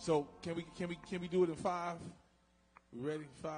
So can we do it in 5? We ready? 5.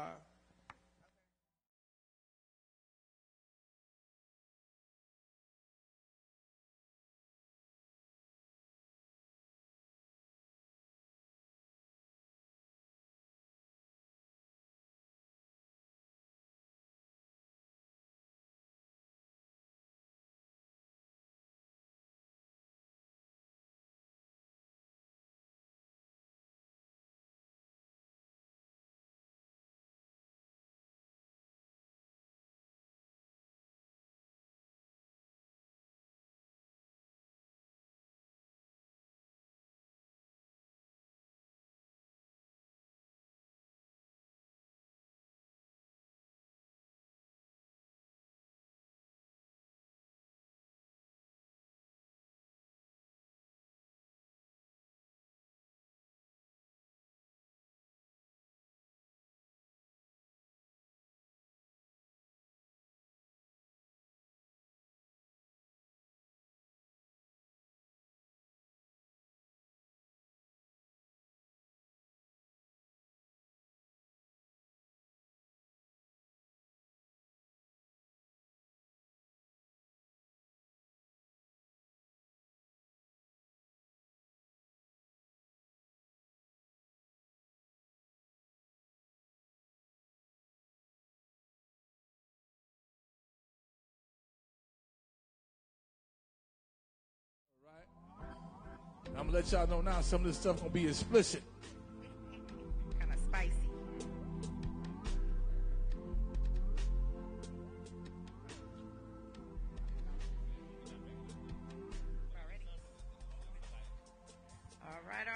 I'm gonna let y'all know now. Some of this stuff gonna be explicit. Kind of spicy. All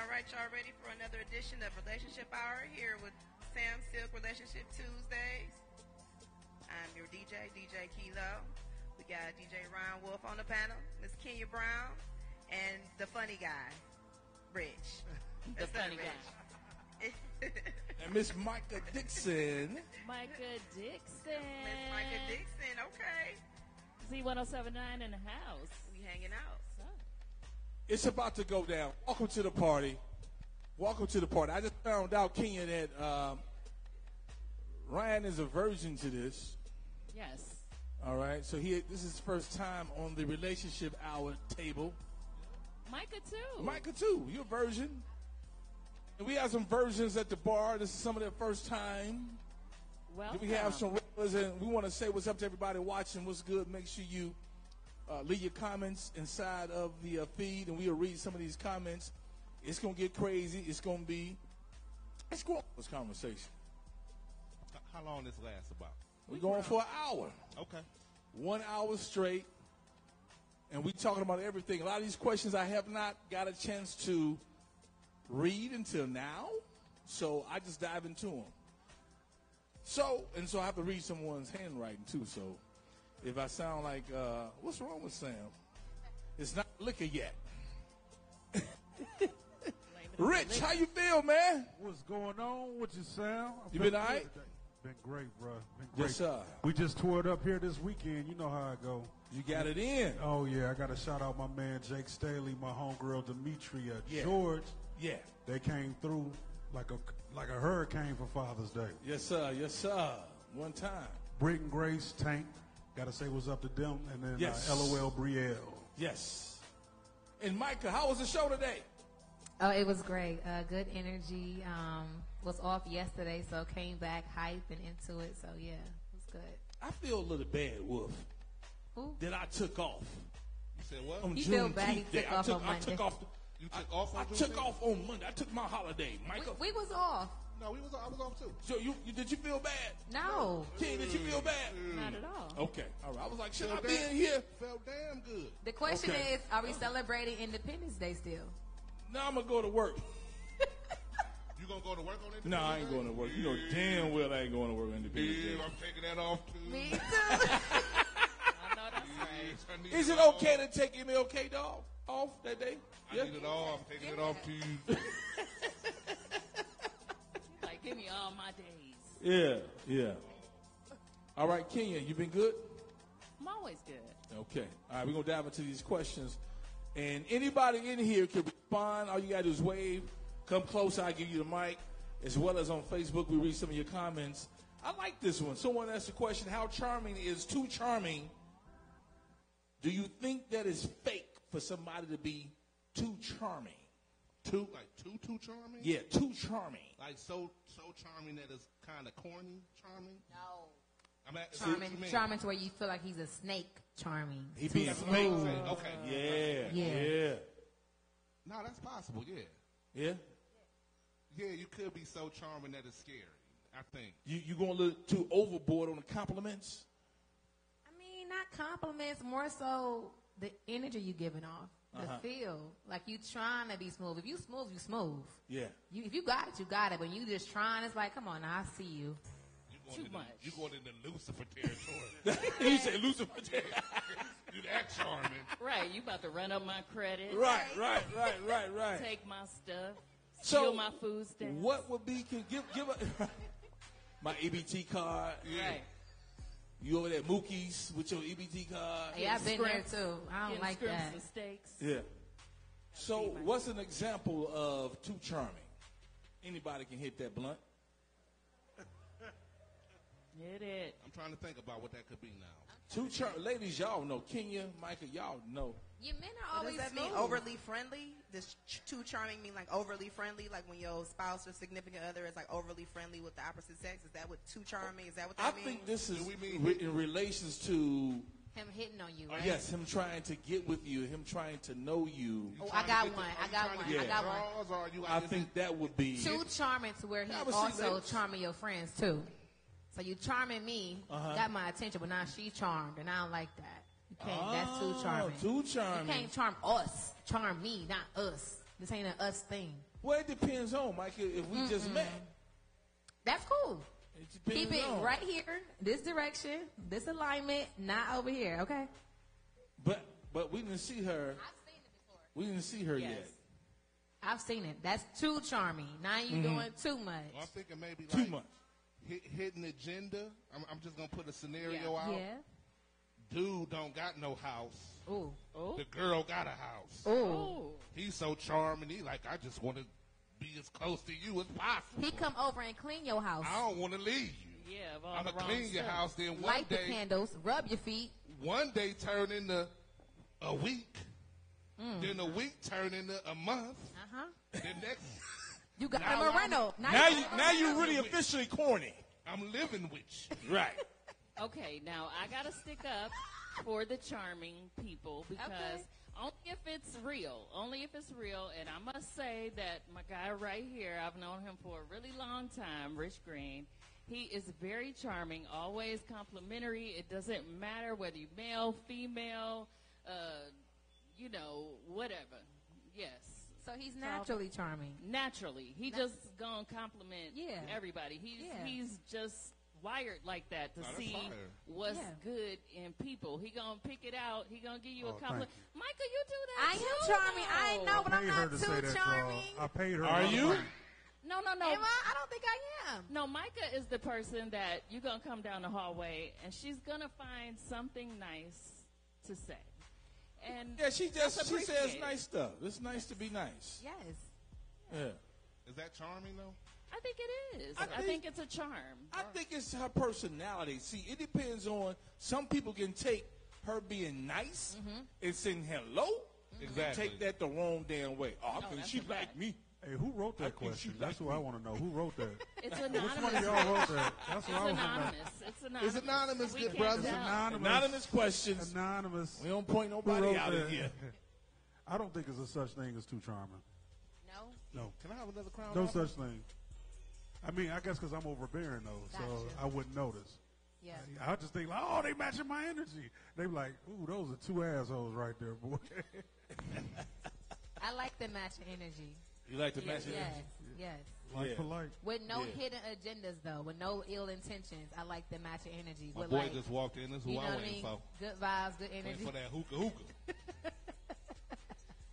right, y'all ready for another edition of Relationship Hour here with Sam Silk Relationship Tuesdays. I'm your DJ Kilo. We got DJ Ryan Wolf on the panel, Miss Kenya Brown, and the funny guy, Rich. The funny guy. And Miss Micah Dixon. Micah Dixon. Miss Micah Dixon, okay. Z1079 in the house. We hanging out. So. It's about to go down. Welcome to the party. Welcome to the party. I just found out, Kenya, that Ryan is a virgin to this. Yes. All right. So this is his first time on the Relationship Hour table. Micah, too. Micah, too. You're a virgin. And we have some virgins at the bar. This is some of their first time. Welcome. We have some regulars, and we want to say what's up to everybody watching. What's good? Make sure you leave your comments inside of the feed, and we'll read some of these comments. It's going to get crazy. It's going to this conversation. How long this lasts about? We're going for an hour. Okay. 1 hour straight. And we talking about everything. A lot of these questions I have not got a chance to read until now. So I just dive into them. So I have to read someone's handwriting too. So if I sound like, what's wrong with Sam? It's not liquor yet. Rich, how you feel, man? What's going on with you, Sam? You been all right? Been great, bro. Been great. Yes, sir. We just toured up here this weekend. You know how I go. You got it in. Oh, yeah. I got to shout out my man, Jake Staley, my homegirl, Demetria, Yeah. George. Yeah. They came through like a hurricane for Father's Day. Yes, sir. Yes, sir. One time. Britton Grace, Tank. Got to say what's up to them. And then Yes. LOL Brielle. Yes. And Micah, how was the show today? Oh, it was great. Good energy. Was off yesterday, so came back hype and into it. So, yeah, it was good. I feel a little bad, Wolf, Who? that I took off. You said what? On You feel bad he Juneteenth Day. took off on Monday. I took off. You took off on I Juneteenth? took off on Monday. I took my holiday, Micah. We was off. No, I was off too. So did you feel bad? No. King, did you feel bad? Not at all. Okay, all right. I was like, should I Felt be in here? Felt damn good. The question Okay. is, are we celebrating Independence Day still? No, I'm gonna go to work. You gonna go to work on it? No, I ain't going to work. You know damn well I ain't going to work on Independence Day. Yeah, I'm taking that off too. Me too. I know that's right. I need Is it off. okay to take MLK dog off that day? I need it off. I'm taking it off too. Like, give me all my days. Yeah, yeah. All right, Kenya, you been good? I'm always good. Okay. All right, we're going to dive into these questions. And anybody in here can respond. All you got to do is wave Come close, I'll give you the mic. As well as on Facebook, we read some of your comments. I like this one. Someone asked the question, how charming is too charming? Do you think that is fake for somebody to be too charming? Too charming? Yeah, too charming. Like so charming that it's kind of corny charming? No. Charming. Charming to where you feel like he's a snake charming. He being Make smooth. sense. Okay. Yeah. No, that's possible, yeah. Yeah? Yeah, you could be so charming that it's scary, I think. You going a little too overboard on the compliments? I mean, not compliments, more so the energy you giving off, the feel. Like you trying to be smooth. If you smooth, you smooth. Yeah. If you got it, you got it. When you just trying, it's like, come on, now, I see you. Too much. You going into Lucifer territory. You said Lucifer. You that charming. Right, you about to run up my credit. Right. Take my stuff. So, Steal my food stamps. what would be, give a, my EBT card. Right. You over there at Mookie's with your EBT card. Hey, I've been there too. I don't Getting like scrimps that. and steaks. Yeah. So, what's an example of too charming? Anybody can hit that blunt. Hit it. I'm trying to think about what that could be now. Too charming. Ladies, y'all know. Kenya, Micah, y'all know. Your men are What always does that mean? smooth. Overly friendly? Does too charming mean like overly friendly? Like when your spouse or significant other is like overly friendly with the opposite sex? Is that what too charming? Is that what I that means? think this is Do we mean in relations to, Him hitting on you, right? yes, him trying to get with you, him trying to know you. Oh, I got one. I got one. Yeah. I got one. Draws, or you I think that would be. Too charming to where he Yeah, but see, also ladies- charming your friends too. So you charming me, got my attention, but now she charmed, and I don't like that. You can't. That's too charming. Too charming. You can't charm us. Charm me, not us. This ain't an us thing. Well, it depends on, Micah, if we just met. That's cool. It depends Keep it on. right here, this direction, this alignment, not over here. Okay. But we didn't see her. I've seen it before. We didn't see her Yes. yet. I've seen it. That's too charming. Now you doing too much. I'm thinking maybe Too like much. Hidden agenda. I'm just gonna put a scenario out. Yeah. Dude don't got no house. Ooh. Oh. The girl got a house. Ooh. Oh. He's so charming. He like, I just want to be as close to you as possible. He come over and clean your house. I don't want to leave you. Yeah, of all I'm the gonna wrong clean your stuff. house. Then Light the candles, rub your feet. one day turn into a week. Then a week turn into a month. Uh-huh. The next, You got Now him a rental. Now you really officially corny. I'm living with you. Right. Okay, now I gotta stick up for the charming people because Okay. only if it's real. Only if it's real. And I must say that my guy right here, I've known him for a really long time, Rich Green. He is very charming, always complimentary. It doesn't matter whether you're male, female, whatever. Yes. So he's naturally charming. Naturally. He just gonna compliment Yeah. everybody. Yeah. He's just wired like that to Oh, that's see fire. what's Yeah. good in people. He gonna pick it out. He gonna give you Oh, a compliment. thank Michael, you do I that am too, charming. I though. know, but I'm paid her not to say too that, charming. y'all. I paid her. Are you? No. Am I don't think I am. No, Micah is the person that you're gonna come down the hallway and she's gonna find something nice to say. And Yeah, she says appreciate nice stuff. It's nice to be nice. Yes. Yeah. Is that charming though? I think it is. I I think- think it's a charm. I think it's her personality. See, it depends on. Some people can take her being nice and saying hello. Exactly. Take that the wrong damn way. Oh, I think that's she a fact. like me. Hey, who wrote I that think question? she That's like what I me. want to know. Who wrote that? It's Which one of anonymous. y'all wrote that? That's what I It's want to know. anonymous. It's anonymous. It's anonymous, We good can't brother. tell. Anonymous questions. Anonymous. We don't point Who nobody wrote out that? of here. I don't think there's a such thing as too charming. No. No. Can I have another crown? No apple? such thing. I mean, I guess because I'm overbearing, though, so Gotcha. I wouldn't notice. Yeah. I just think, like, oh, they matching my energy. They be like, ooh, those are two assholes right there, boy. I like the matching energy. You like to match it? Yes. Yes. Like Yeah. polite. With no Yeah. hidden agendas, though, with no ill intentions, I like the matching energy. My with boy like, just walked in. This is who you know I what I waiting mean? for. Good vibes, good Waiting energy. for that hookah.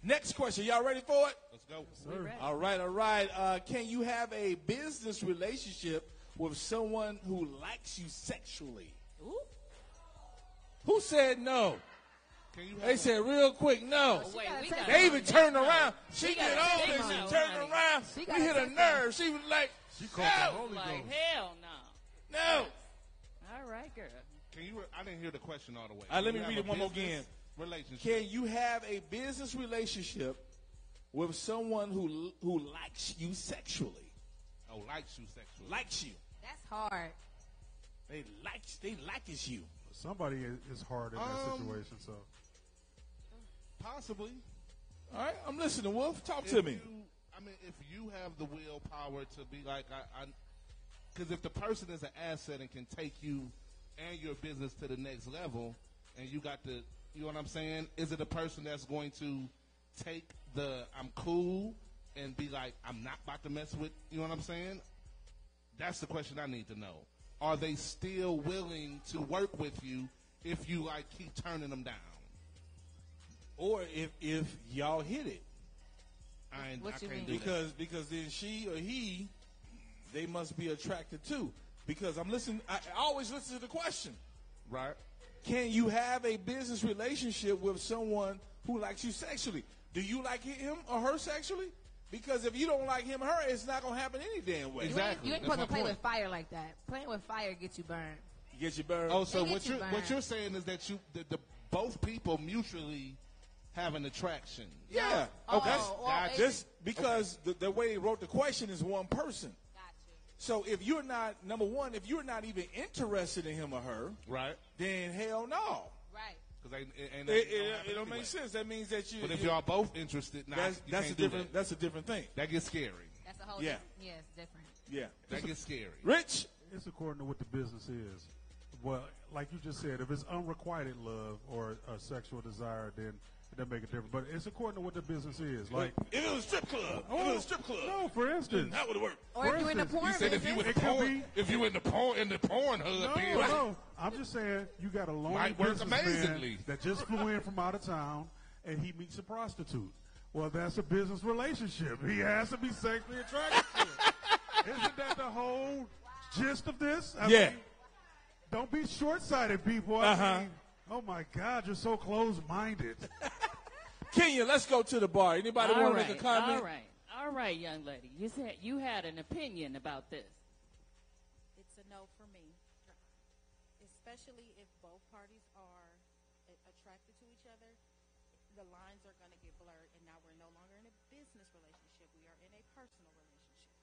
Next question. Y'all ready for it? Let's go. Sir. All right. Can you have a business relationship with someone who likes you sexually? Ooh. Who said no? Can you They have said real quick, no. Wait, we gotta got They even turned around. She She get gotta on take and she no, turned honey. around. She We gotta hit a take that. nerve. She was like, She called the no, Holy Like, Ghost. hell no. no. All right, girl. Can you? I didn't hear the question all the way. Let Can me you read have it one a more business again. Relationship. Can you have a business relationship with someone who likes you sexually? Oh, likes you sexually. Likes you. That's hard. They likes you. Somebody is hard in that situation, so. Possibly. All right, I'm listening, Wolf. Talk to me. If you have the willpower to be like, because if the person is an asset and can take you and your business to the next level, and you got the, you know what I'm saying? Is it a person that's going to take the I'm cool and be like, I'm not about to mess with, you know what I'm saying? That's the question I need to know. Are they still willing to work with you if you like keep turning them down? Or if y'all hit it. I What you can't mean? do that. Because then she or he, they must be attracted too. Because I'm listening, I always listen to the question. Right? Can you have a business relationship with someone who likes you sexually? Do you like him or her sexually? Because if you don't like him or her, it's not going to happen any damn way. Exactly. You ain't That's supposed to my play point. with fire like that. Playing with fire gets you burned. You get your bird. Oh, so They what get you you're burned. what you're saying is that the both people mutually have an attraction. Yeah. Oh, That's well, just because the way they wrote the question is one person. Got you. So if you're not, number one, if you're not even interested in him or her, Right? then hell no. Right. Because It don't make sense. That means that you. But if y'all both interested, nah, that's you that's a can't do different. that. That's a different thing. That gets scary. That's a whole Yeah. different. Yeah, it's different. Yeah. That gets scary. Rich. It's according to what the business is. Well, like you just said, if it's unrequited love or a sexual desire, then it doesn't make a difference. But it's according to what the business is. Like, If it was a strip club, if it was a strip club, no, for instance. that would have worked. Or if you're in the instance, porn You said if you business, in the It could porn, be- if you in the porn hub, No, being no. I'm just saying you got a lonely Might work businessman amazingly. that just flew in from out of town and he meets a prostitute. Well, that's a business relationship. He has to be sexually attracted to her. Isn't that the whole gist of this? I Yeah. mean, don't be short-sighted, people. I mean, oh my God, you're so close-minded. Kenya, let's go to the bar. Anybody All want to right, make a comment? all right, young lady. You said you had an opinion about this. It's a no for me, especially if both parties are attracted to each other. The lines are going to get blurred, and now we're no longer in a business relationship. We are in a personal relationship.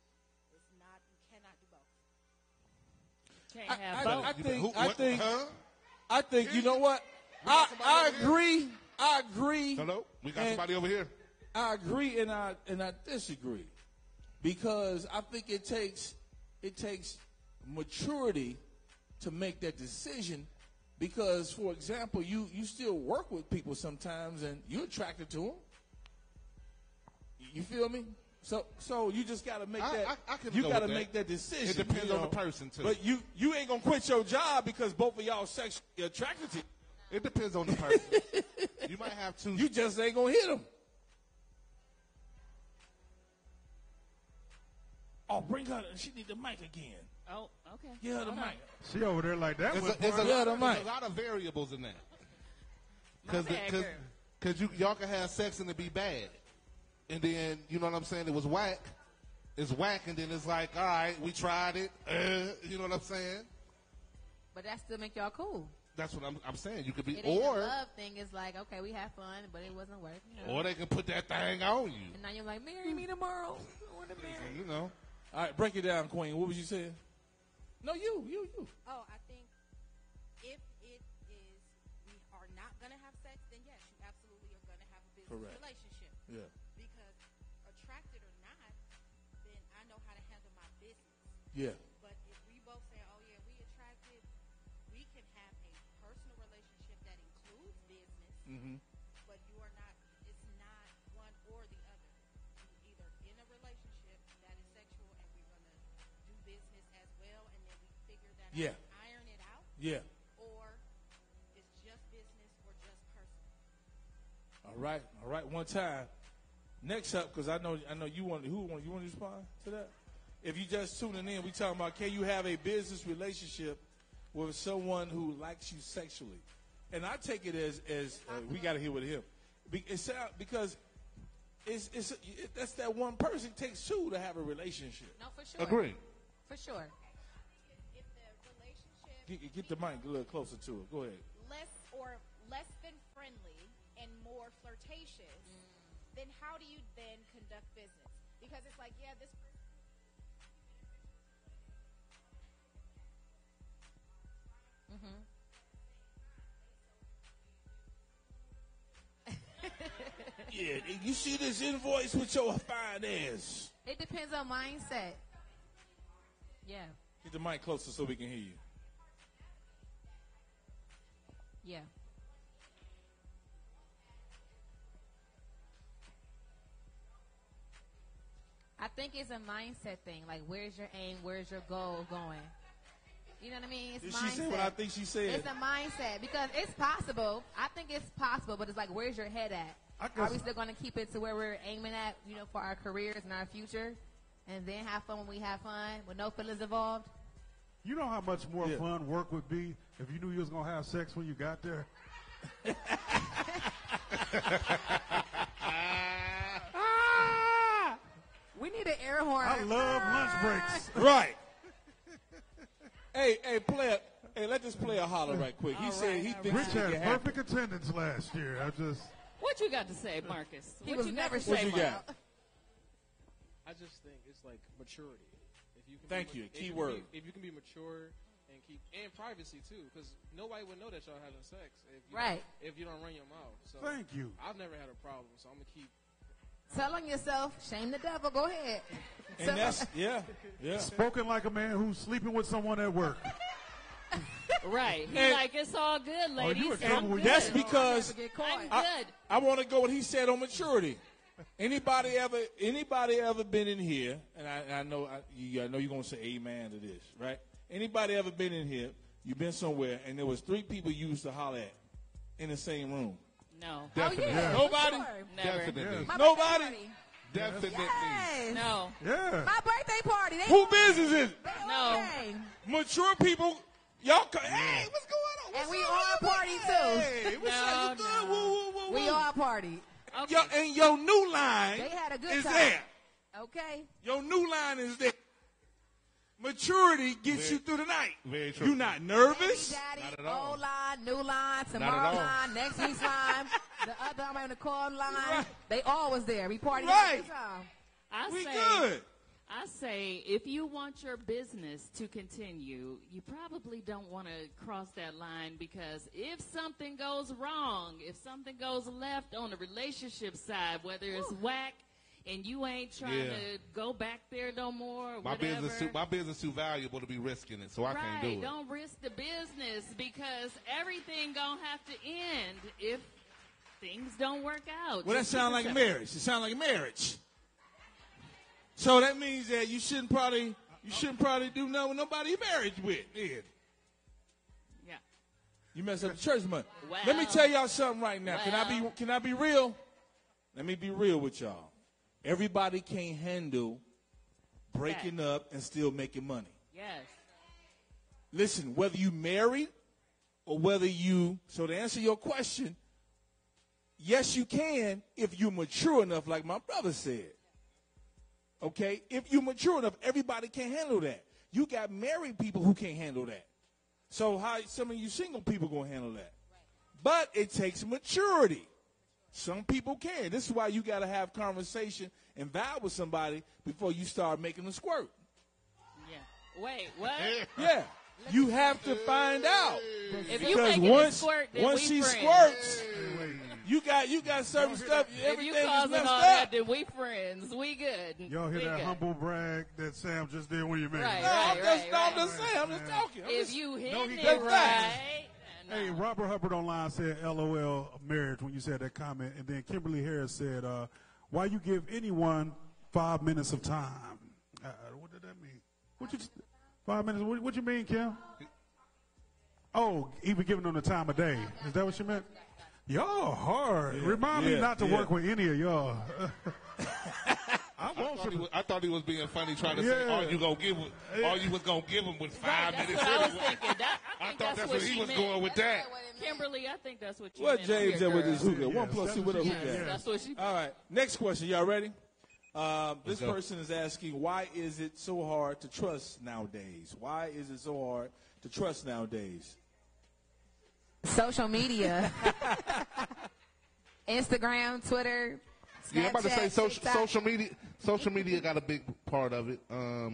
It's not. You cannot do both. Can't have both. I think. You know what? I agree. Hello, we got And- somebody over here. I agree and I disagree because I think it takes maturity to make that decision. Because, for example, you still work with people sometimes and you're attracted to them. You feel me? So you just got to make that. I can You go got to with that. make that decision. It depends you on know. the person, too. But you ain't gonna quit your job because both of y'all sexually attracted to you. It depends on the person. You might have two. You just ain't gonna hit them. Oh, bring her. She need the mic again. Oh, okay. Give her the Hold on. mic. She over there like that. There's was a, there's, a part- Yeah, lot, the there's mic. a lot of variables in that. My bad, girl. Because y'all can have sex and it be bad. And then, you know what I'm saying, it was whack. It's whack, and then it's like, all right, we tried it. You know what I'm saying? but that still make y'all cool. That's what I'm saying. You could be, It ain't or a love thing. It's like, okay, we had fun, but it wasn't working. You know? or they can put that thing on you. And now you're like, marry me tomorrow. I want to marry. You know. All right, break it down, Queen. What was you saying? No, you. Oh, I think if it is we are not going to have sex, then yes, you absolutely are going to have a business Correct. relationship. Yeah. Because attracted or not, then I know how to handle my business. Yeah. But if we both say, oh yeah, we attracted, we can have a personal relationship that includes business, Mm-hmm. but you are not, it's not one or the other. You're either in a relationship that is sexual and we're going to do business as well, and then we figure that Yeah. out and iron it out, Yeah. or it's just business or just personal. All right. One time. Next up, because I know you want. You want to respond to that? If you just tuning in, we talking about can you have a business relationship with someone who likes you sexually? and I take it as we got to hear with him. Because that's that one person. It takes two to have a relationship. No, for sure. Agree. For sure. If the relationship Get the mic a little closer to it. Go ahead. less than friendly and more flirtatious, then how do you then conduct business? Because it's like, yeah, this person. Yeah, you see this invoice with your fine ass. It depends on mindset. Yeah. Get the mic closer so we can hear you. Yeah. I think it's a mindset thing. Like, where's your aim? Where's your goal going? You know what I mean? It's Did mindset. she say what I think she said? It's a mindset because it's possible. I think it's possible, but it's like, where's your head at? I guess- Are we still going to keep it to where we're aiming at, you know, for our careers and our future, and then have fun when we have fun with no feelings involved? You know how much more Yeah. fun work would be if you knew you was going to have sex when you got there? We need an air horn. I love lunch breaks. Right. Hey, player. Hey, let this player holler right quick. He said he thinks Rich he can had have perfect attendance last year. What you got to say, Marcus? He What was you got never to say, What you saying got? I just think it's like maturity. If you can Thank be, you. if Key can word. Be, if you can be mature and privacy too, because nobody would know that y'all having sex if you Right. if you don't run your mouth. So Thank you. I've never had a problem, so I'm gonna keep. Telling yourself, shame the devil. Go ahead. And that's yeah. Spoken like a man who's sleeping with someone at work. Right. He And- like, it's all good, ladies. you in I'm trouble when good. you That's say because Never get caught. I'm I, good. I want to go what he said on maturity. Anybody ever been in here? And I know you're gonna say amen to this, right? Anybody ever been in here? You've been somewhere, and there was 3 people you used to holler at in the same room. No. Definitely. Oh, yeah. Nobody? For sure. Never. Definitely. My Nobody? birthday party. Definitely. Yes. No. Yeah. My birthday party. They Who business is it? they No. all came. Mature people. Y'all come. Hey, what's going on? And What's we up? all party too. Hey, what's No, up? You good? no. Woo, woo, woo, We woo. all party. Okay. And your new line They had a good is time. there. Okay. Your new line is there. Maturity gets you through the night. Very true. You're not nervous. Baby daddy, Not at all. old line, new line, at tomorrow all. line, next week's line, the other I'm on the call line. Right. They all was there. We partied Right. every time. We say, good. I say, if you want your business to continue, you probably don't want to cross that line because if something goes wrong, if something goes left on the relationship side, whether it's whack and you ain't trying Yeah. to go back there no more, My whatever. business too valuable to be risking it, so I can't do it. Don't risk the business because everything gonna have to end if things don't work out. Well, that Just sounds keep it like simple. marriage. It sounds like marriage. So that means that you shouldn't probably do nothing with nobody you married with. Yeah. Yeah. You mess up the church money. Well- Let me tell y'all something right now. Well- Can I be real? Let me be real with y'all. Everybody can't handle breaking up and still making money. Yes. Listen, whether you married or whether so to answer your question, yes, you can if you're mature enough, like my brother said. Okay? If you're mature enough, everybody can handle that. You got married people who can't handle that. So how some of you single people going to handle that? But it takes maturity. Some people can. This is why you got to have conversation and vibe with somebody before you start making a squirt. Yeah. Wait, what? Yeah. You have to find out. If you Because making a once squirt, then once we she friends. squirts, you got certain stuff. If Everything you is causing messed all up. that, then we friends. We good. Y'all hear we that good. humble brag that Sam just did when you married? Right, No, I'm just right. saying. I'm just talking. If you hit No, it he does right. that. Hey, Robert Hubbard online said LOL marriage when you said that comment. And then Kimberly Harris said, why you give anyone 5 minutes of time? What did that mean? 5 minutes? What you mean, Kim? Oh, even giving them the time of day. Is that what you meant? Y'all hard. Remind me not to work with any of y'all. I want I thought he was being funny, trying to say Yeah. all you was gonna give him was 5 That's minutes. what I was anyway. thinking. I thought that's what she he was meant. going with that. Kimberly, I think that's what you What meant. James here, did with girl. his hookah? Yeah, 1 plus 2 with a yeah, hookah. yeah. That's what she. All right. Next question. Y'all ready? This go. person is asking, why is it so hard to trust nowadays? Why is it so hard to trust nowadays? Social media, Instagram, Twitter, Snapchat, Yeah, I'm about to say TikTok. social media. Social media got a big part of it.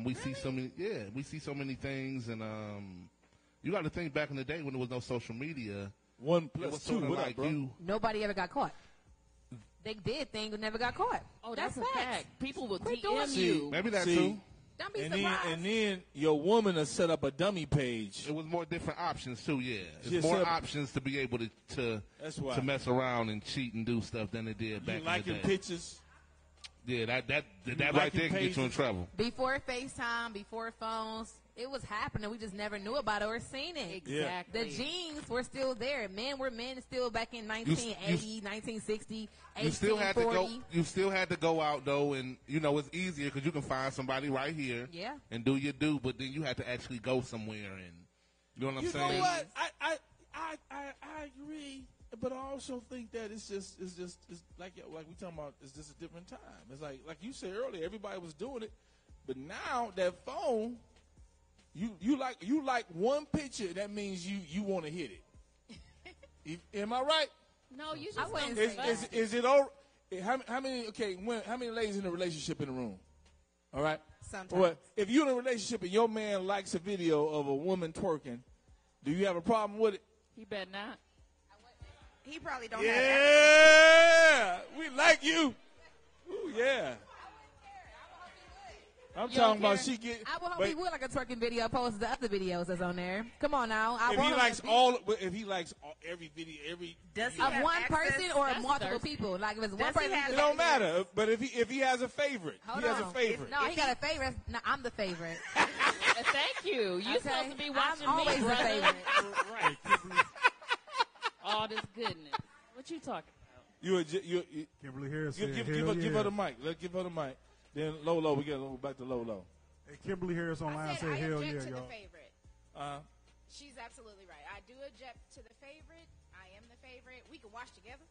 We see so many. Yeah, we see so many things, and you got to think back in the day when there was no social media. 1 It plus was 2. sort of What up, like bro? you. Nobody ever got caught. They did things but never got caught. Oh, that's a facts. fact. People will Quit doing DM See, you. Maybe that See, too. Don't be And surprised. then your woman will set up a dummy page. It was more different options too. Yeah, it's Yeah, more so- options to be able to That's why. to mess around and cheat and do stuff than it did back You in the liking day. pictures. Yeah, that right liking there can get you in pages. trouble. Before FaceTime, before phones, it was happening. We just never knew about it or seen it. Exactly. The genes were still there. Men were men still back in 1980, 1960, You still had to go. 1840. You still had to go out though, and it's easier because you can find somebody right here. Yeah. And do your do, but then you had to actually go somewhere, and you know what I'm You saying? know what? I agree, but I also think that it's like we talking about. It's just a different time. It's like you said earlier, everybody was doing it, but now that phone, you like one picture, that means you want to hit it. Am I right? No, you just I wouldn't don't say say Is it all? How many? Okay, how many ladies in a relationship in the room? All right. Sometimes. Well, if you're in a relationship and your man likes a video of a woman twerking, do you have a problem with it? He better not. He probably don't have Yeah, we like you. Ooh, yeah. I'm You talking don't about care? she get. I would hope but he would like a twerking video post the other videos that's on there. Come on now. I if want he him likes to- if he likes every video, Does he of have one access? person or That's multiple thirsty. people. Like if it's one Does he person, have it just- don't matter. But if he has a favorite, Hold he has a on. favorite. No, he got a favorite. No, I'm the favorite. Thank you. You're Okay? supposed to be watching I'm always me, the brother. favorite. Right. All this goodness. What you talking about? You Kimberly Harris give, said, give, hell give yeah. her the mic. Let's give her the mic. Then Lolo, we got to go back to Lolo. Hey, Kimberly Harris online I said, said I hell object yeah, to y'all. the favorite. Uh, She's absolutely right. I do object to the favorite. I am the favorite. We can watch together.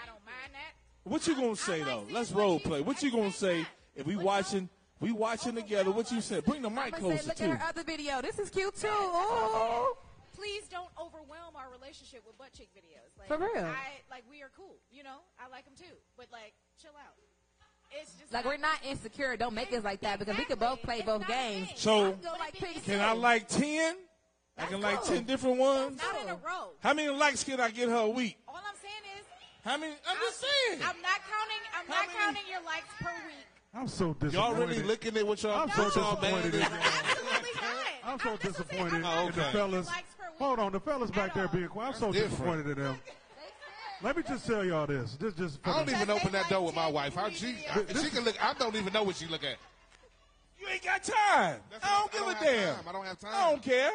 I don't mind that. what you gonna say I like though? seeing Let's what role she's- play. What you gonna say if we watching together? What you said? Bring the mic I'm gonna say, closer look too. at her other video. This is cute too. Oh. Please don't overwhelm our relationship with butt cheek videos. Like, For real. We are cool. I like them too. But chill out. It's just Like we're not insecure. Don't make us like that because we can both play It's both not a games. thing. So- I can go like pigs Can too. I like 10? I can like cool. 10 different ones. Not in a row. How many likes can I get her a week? All I'm saying is, How many? I'm just saying. I'm not counting. I'm How not many? counting your likes per week. I'm so disappointed. Y'all really looking at what y'all? I'm so what y'all mad disappointed in at? y'all. Absolutely not. I'm so That's what I'm saying. disappointed I'm not in the counting fellas. your likes per week. Hold on, the fellas back At there all. being quiet. I'm so Different. disappointed in them. Let me just tell y'all this. This just for I don't the- even open that door with my wife. How She can look. I don't even know what she look at. You ain't got time. That's I don't what- give I a don't have damn. time. I don't have time. I don't care.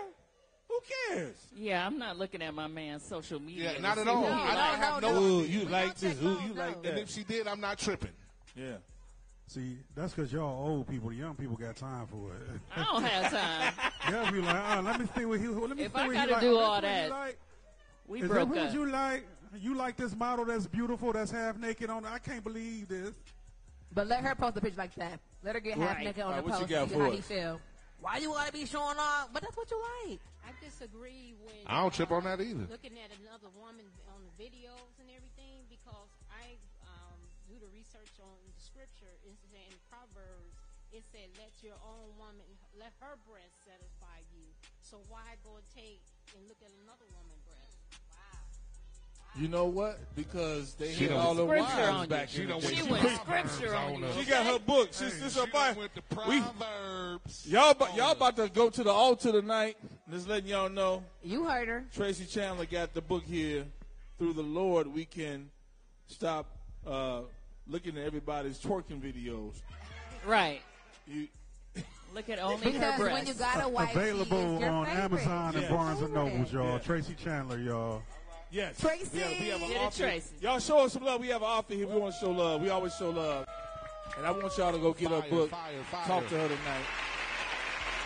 Who cares? Yeah, I'm not looking at my man's social media. Yeah, to not see at all. who he I likes. don't have no. Ooh, you We like don't this? check Ooh, phones, you like no. And that? if she did, I'm not tripping. Yeah. See, that's because y'all old people. The young people got time for it. I don't have time. Y'all be like, let me see what he. Let me If see I what gotta he like. do Oh, all that's what he that, like. We Is broke that what up. you like? You like this model that's beautiful, that's half naked on? I can't believe this. But let her post a picture like that. Let her get half Right. naked on All the right, what you post got and see for how us? he feel. Why you want to be showing off? But that's what you like. I disagree with. I don't trip on that either. Looking at another woman on the videos and everything because I do the research on the scripture. It's in Proverbs. It said, "Let your own woman, let her breast satisfy you." So why go and take and look at another woman's breast? You know what? Because they She had done all the scripture on wives you. back She in the done day. She She went put scripture on you. She got her book. This is her She Bible. went to We- Proverbs. Y'all about to go to the altar tonight. Just letting y'all know. You heard her. Tracy Chandler got the book here. Through the Lord, we can stop looking at everybody's twerking videos. Right. You, Look at only her Because when you breasts. got a wife, she is Available your on favorite. Amazon and Yeah. Barnes and Nobles, y'all. Yeah. Tracy Chandler, y'all. yes. Tracy. We have an Get it, author. Tracy. Y'all show us some love. We have an author here. We want to show love. We always show love. And I want y'all to go get her book. Fire. Talk to her tonight.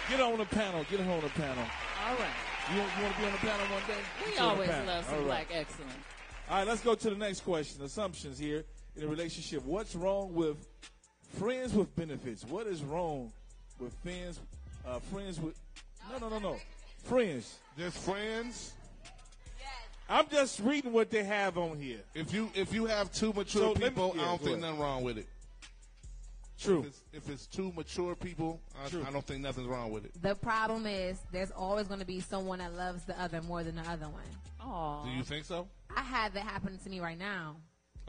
Get her on the panel. Get her on the panel. All right. You want to be on the panel one day? We Get on the always panel. love some All right. black excellence. All right, let's go to the next question. Assumptions here in a relationship. What's wrong with friends with benefits? What is wrong with friends with... No. Friends. Just friends. I'm just reading what they have on here. If you have two mature So let me- people, yeah, I don't go think ahead. nothing wrong with it. True. If it's two mature people, True. I don't think nothing's wrong with it. The problem is there's always going to be someone that loves the other more than the other one. Aw. Do you think so? I have that happen to me right now.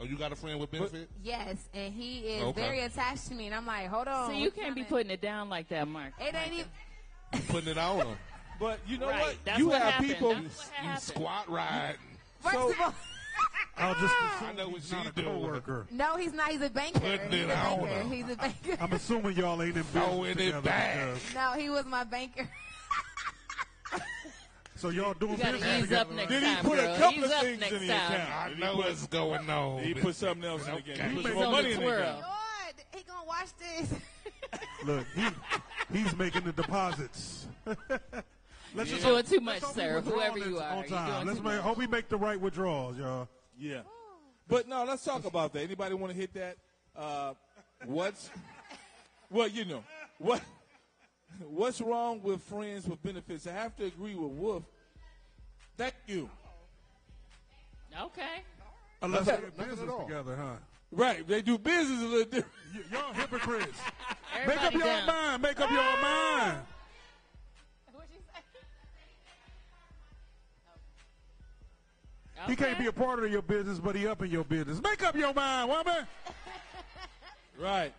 Oh, you got a friend with benefit? Yes, and he is Okay. very attached to me, and I'm like, hold on. So you can't be putting it down like that, Mark. It ain't even. You putting it on them. But you know Right. what? That's you what have happened. people... That's what You happened. squat riding. First So- of all, I'll just I assume know what he's not she a doing. coworker. no, he's not. He's a banker. Putting He's it a on banker. her. He's a banker. I'm assuming y'all ain't in Throwing business it together. back. because- No, he was my banker. So y'all doing You gotta business ease together, up next Did he time, put girl. a couple Ease of up things next in the time. account? I know what's going on. He put something else in the game. Okay. He put He's some more on money the in the twirl. game. Lord, he gonna watch this. Look, he's making the deposits. Let's You're just doing hope- too let's much, hope we sir, withdraw whoever this you are. on You're time. doing Let's too make, much. hope we make the right withdrawals, y'all. Yeah. But no, let's talk about that. Anybody want to hit that? What's wrong with friends with benefits? I have to agree with Wolf. Thank you. Okay. Unless Nothing- they get nothing business at all. together, huh? Right. They do business a little different. Y'all hypocrites. Make Everybody up your down. mind. Make up your mind. What'd you say? He can't Okay. be a part of your business, but he up in your business. Make up your mind, woman. Right.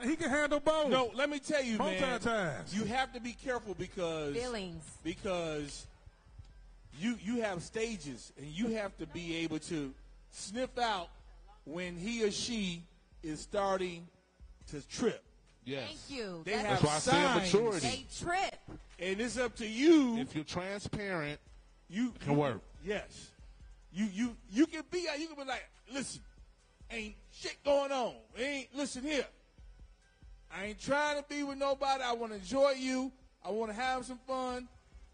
He can handle both. No, let me tell you, man. Multitask. You have to be careful because you have stages, and you have to be able to sniff out when he or she is starting to trip. Yes. Thank you. They That's have why I said signs, maturity. they trip. and it's up to you. If you're transparent, You can work. Yes. You can be like, listen, ain't shit going on. Listen here. I ain't trying to be with nobody. I want to enjoy you. I want to have some fun.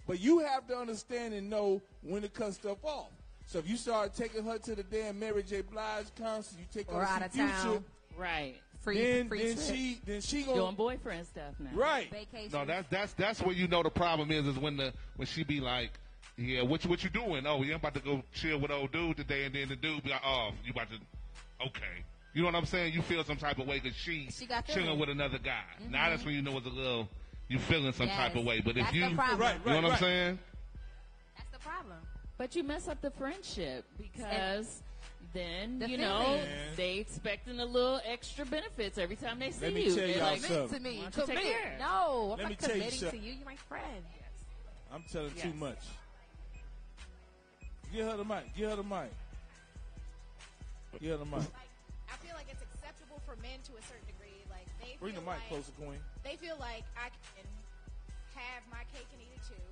But you have to understand and know when to cut stuff off. So if you start taking her to the damn Mary J. Blige concert, you take her Or to out see of Future, town. Right. Free then trip. she Doing gonna boyfriend stuff now. right. Vacation. no, that's where you know the problem is when she be like, yeah, what you doing? Oh, yeah, I'm about to go chill with old dude today, and then the dude be like, oh, you about to, okay. You know what I'm saying? You feel some type of way because she got chilling feelings. with another guy. Now that's when you know it's a little, you feeling some Yes. type of way. But if That's you, the problem. Right, you know what I'm right. saying? That's the problem. But you mess up the friendship because then, The you know, feelings. they expecting a little extra benefits every time they see Let me you. tell They're y'all like, something. Commit to me. Why don't you take Commit. care? No, I'm Let me not tell you committing to something. you. You're my friend. I'm telling Yes. too much. Give her the mic. Give her the mic. Give her the mic. Like, I feel like it's acceptable for men to a certain degree. Like they Bring the feel mic like, closer, Queen. They feel like I can have my cake and eat it too,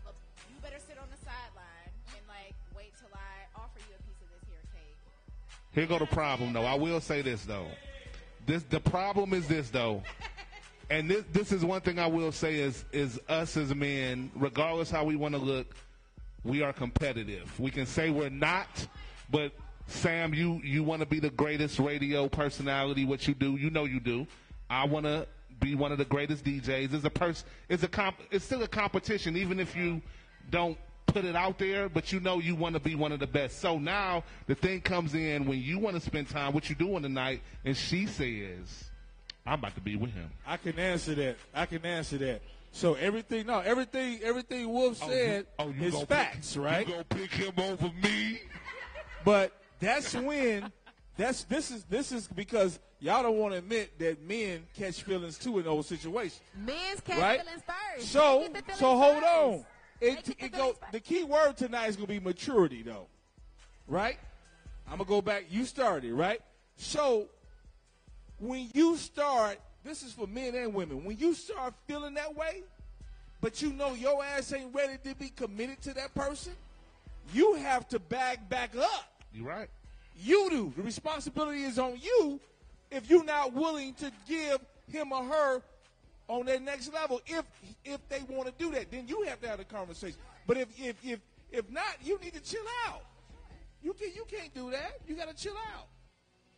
but you better sit on the sideline and like wait till I offer you a piece of this here cake. Here go the problem, though. I will say this, though. The problem is this, though. And this is one thing I will say is us as men, regardless how we want to look, we are competitive. We can say we're not, but Sam, you want to be the greatest radio personality, what you do. You know you do. I want to be one of the greatest DJs. It's still a competition, even if you don't put it out there, but you know you want to be one of the best. So now the thing comes in when you want to spend time, what you doing tonight, and she says, I'm about to be with him. I can answer that. So everything Wolf said is gonna facts, right? You gonna pick him over me? But that's when this is because y'all don't want to admit that men catch feelings too in those situations. Men's catch Right? feelings first. So They get the feelings hold first. on. They get the It go. feelings first. The key word tonight is gonna be maturity, though. Right? I'm gonna go back. You started, right? So when you start, this is for men and women. When you start feeling that way, but you know your ass ain't ready to be committed to that person, you have to back up. You right. You do. The responsibility is on you if you're not willing to give him or her on that next level, if they want to do that, then you have to have a conversation. But if not, you need to chill out. You can't do that. You got to chill out.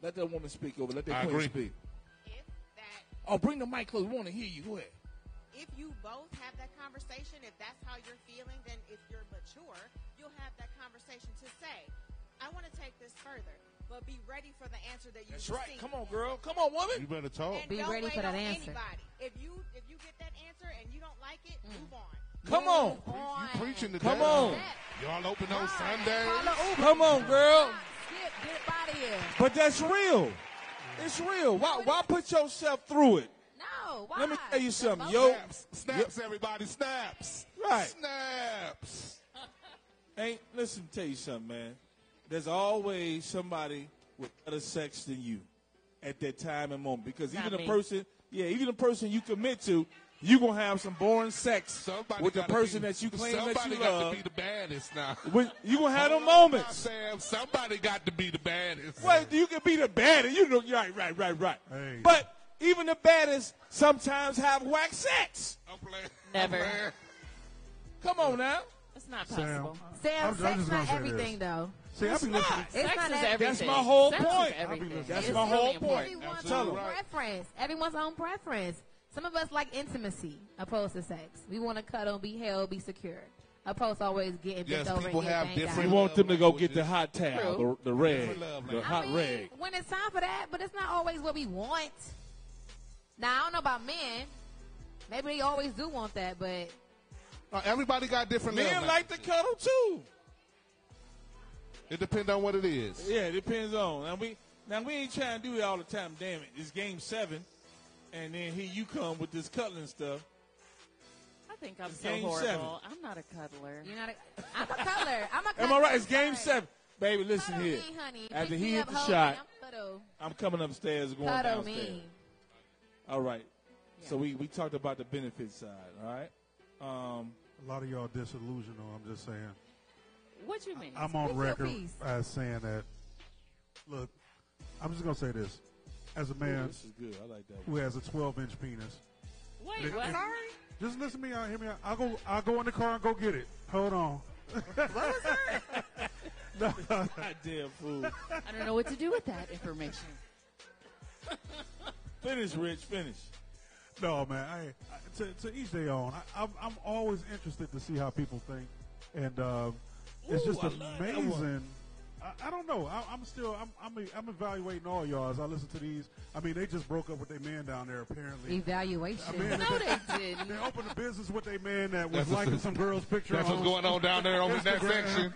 Let that woman speak over. Let that queen speak. If that, Oh, bring the mic close. We want to hear you. Go ahead. if you both have that conversation, if that's how you're feeling, then if you're mature, you'll have that conversation to say, I want to take this further, but be ready for the answer that you That's receive. right. Come on, girl. Come on, woman. You better talk. And Be don't ready wait for that on answer. Anybody. If you get that answer and you don't like it, move on. Come on. You preaching today. Come on. Y'all open on Sundays. Come on, girl. Skip, get up out of here. But that's real. It's real. Why put yourself through it? No, why? Let me tell you something. Yo, Snaps, everybody, snaps. Right. Snaps. Listen, tell you something, man. There's always somebody with better sex than you at that time and moment. Because Not even me. even the person you commit to, you're going to have some boring sex Somebody with the gotta person be- that you claim that somebody you got love. to be the baddest now. You're going to have them Hold on, moments. Sam. Somebody got to be the baddest. Well, you can be the baddest. You know, right. Hey. But even the baddest sometimes have whack sex. I'm playing. Never. I'm playing. Come on now. It's not Sam. possible. Sam, I'm sex just gonna not say everything, though. See, I be listening. It's Sex not is everything. everything. That's my whole Sex is point. everything. That's It's my whole really point. important. Everyone's Tell own 'em. preference. Everyone's own preference. Some of us like intimacy opposed to sex. We want to cuddle, be held, be secure. Opposed to always getting Yes, bent over people and getting have banged different We out. want them to go get the languages. hot towel, True. the rag, Different love the language. hot I mean, rag. when it's time for that, but it's not always what we want. Now, I don't know about men. Maybe they always do want that, but Everybody got different Men love like to languages. cuddle too. It depends on what it is. Yeah, it depends on. Now we ain't trying to do it all the time. Damn it, it's game 7, and then here you come with this cuddling stuff. I think I'm It's so game horrible. 7. I'm not a cuddler. you're not. I'm a cuddler. I'm a cuddler. Am I right? It's I'm game sorry. 7, baby. Listen Cuddle here. me, honey. After Pick he me hit up, the hold shot, me. I'm cuddle. I'm coming upstairs, going Cuddle downstairs. me. All right. So we talked about the benefit side. All right. A lot of y'all disillusional. I'm just saying. What you mean? I'm on Speak your record piece. as saying that. Look, I'm just gonna say this: as a man This is good. I like that. who has a 12-inch penis, Wait, what? just listen to me out. Hear me out. I'll go in the car and go get it. Hold on. Goddamn fool. I don't know what to do with that information. Finish, Rich. Finish. No, man. To each their own. I'm always interested to see how people think, and it's Ooh, just I love that one. amazing. I don't know. I'm evaluating all y'all as I listen to these. I mean, they just broke up with their man down there apparently. Evaluation. I mean, No, they didn't. they opened a business with their man that was That's liking some girl's picture. That's what's going on down there over in that section.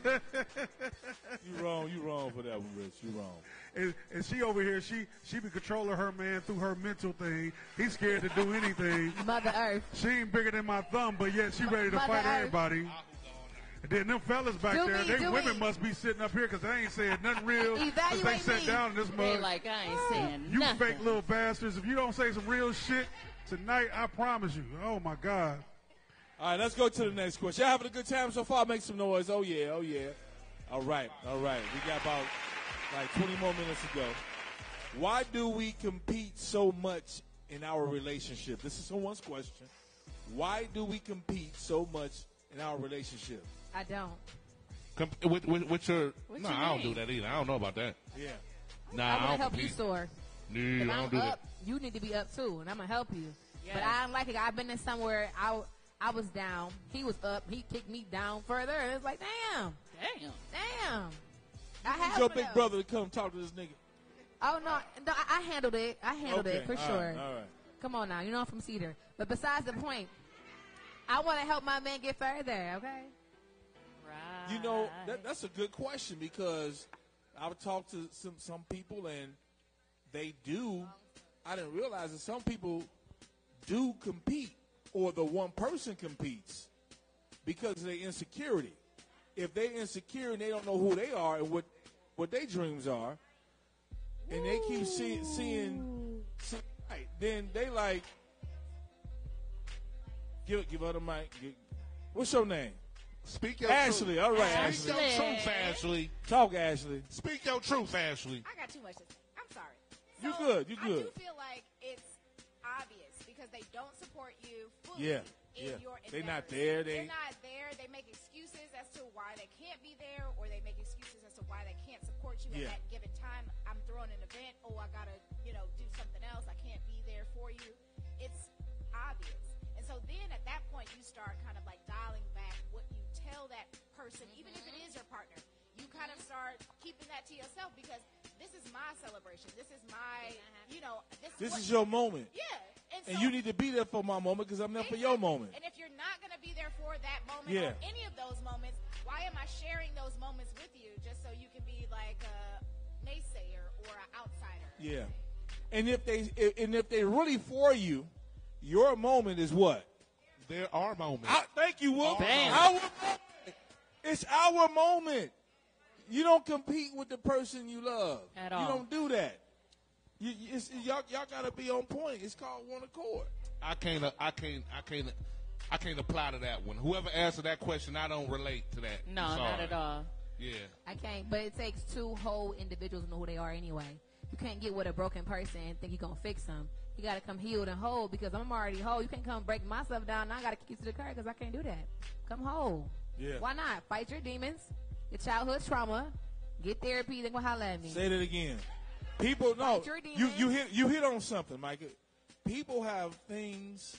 You wrong for that one, Rich. You wrong. And she over here, she be controlling her man through her mental thing. He's scared to do anything. Mother Earth. She ain't bigger than my thumb, but yet she ready to Mother fight Earth. everybody. And then them fellas back Do there, me, they do women me. must be sitting up here because they ain't saying nothing real. 'cause they Evaluate sat me. down in this They mug. like, I ain't saying You nothing. fake little bastards. If you don't say some real shit tonight, I promise you. Oh, my God. All right, let's go to the next question. Y'all having a good time so far? Make some noise. Oh, yeah. All right. We got about like 20 more minutes to go. Why do we compete so much in our relationship? This is someone's question. Why do we compete so much in our relationship? I don't. With your, What no, you I don't do mean? that either. I don't know about that. Yeah. Nah, I I want to don't help you compete. soar. No, If I I'm don't do up, that. you need to be up too, and I'm gonna help you. Yes. But I don't like it. I've been in somewhere I was down. He was up. He kicked me down further, and it's like, damn. I have Your one of big those. brother to come talk to this nigga. Oh no, I handled it. I handled it for all sure. right, all right. Come on now, you know I'm from Cedar. But besides the point, I want to help my man get further. Okay. Right. You know, that's a good question because I've talked to some people and they do. I didn't realize that some people do compete, or the one person competes because of their insecurity. If they're insecure and they don't know who they are and what their dreams are, and they keep seeing right, then they like give her the mic. What's your name? Speak your Ashley. truth. All right, Speak Ashley. your truth, Ashley. Talk, Ashley. Speak your truth, Ashley. I got too much to say. I'm sorry. You good. You I good. do feel like it's obvious because they don't support you fully Yeah, in yeah. your They not endeavors. there, They're not there. They make excuses as to why they can't be there, or they make excuses as to why they can't support you Yeah. at that given time. I'm throwing an event. Oh, I gotta, do something else. I can't be there for you. It's obvious. And so then at that point, you start kind of like dialing back what you tell that person, even if it is your partner. You kind of start keeping that to yourself because this is my celebration. This is my, This is your moment. Yeah. And so, you need to be there for my moment because I'm there for your moment. And if you're not going to be there for that moment Yeah. or any of those moments, why am I sharing those moments with you just so you can be like a naysayer or an outsider? Yeah. And if they really for you, your moment is what? There are moments. Thank you, Will. Bam. Our moment. It's our moment. You don't compete with the person you love. At You all. don't do that. Y'all got to be on point. It's called one accord. I can't apply to that one. Whoever answered that question, I don't relate to that. No, I'm not sorry. at all. Yeah. I can't, but it takes two whole individuals to know who they are anyway. You can't get with a broken person and think you're going to fix them. You got to come healed and whole because I'm already whole. You can't come break myself down. Now I got to kick you to the curb because I can't do that. Come whole. Yeah. Why not? Fight your demons, your childhood trauma, get therapy, then go holler at me. Say that again. People, no, Fight your you hit on something, Micah. People have things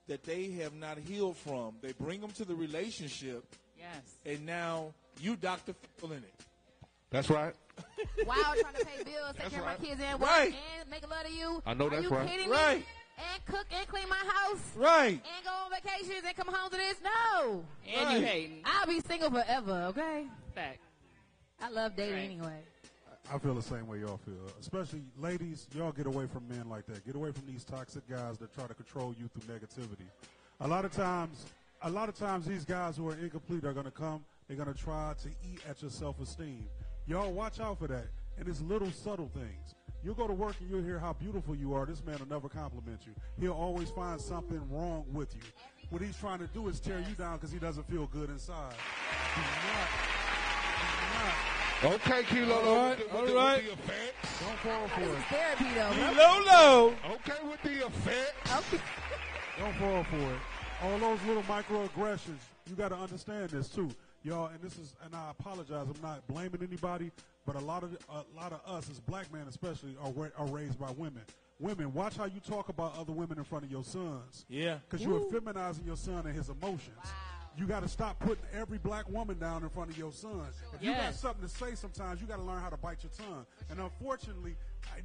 that they have not healed from. They bring them to the relationship, Yes. and now you Dr. Phil in it. That's right. While trying to pay bills, take That's care right. of my kids, and work, Right. and make a lot of you. I know Are that's you right. kidding Right. me? And cook and clean my house. Right. And go on vacations and come home to this? No. And Right. you hating. I'll be single forever, okay? Fact. I love dating Right. anyway. I feel the same way y'all feel. Especially ladies, y'all get away from men like that. Get away from these toxic guys that try to control you through negativity. A lot of times these guys who are incomplete are going to come. They're going to try to eat at your self-esteem. Y'all watch out for that. And it's little subtle things. You'll go to work and you'll hear how beautiful you are. This man will never compliment you. He'll always find something wrong with you. What he's trying to do is tear you down because he doesn't feel good inside. He's not. Okay, Kilo. All right. With the effects. Don't fall for This is it. therapy, though. bro. Low. Okay, with the effects. Okay. Don't fall for it. All those little microaggressions, you got to understand this too, y'all. And I apologize. I'm not blaming anybody, but a lot of us, as black men especially, are raised by women. Women, watch how you talk about other women in front of your sons. Yeah. Because you're feminizing your son and his emotions. Wow. You got to stop putting every black woman down in front of your son. If you got Yes. something to say sometimes, you got to learn how to bite your tongue. And unfortunately,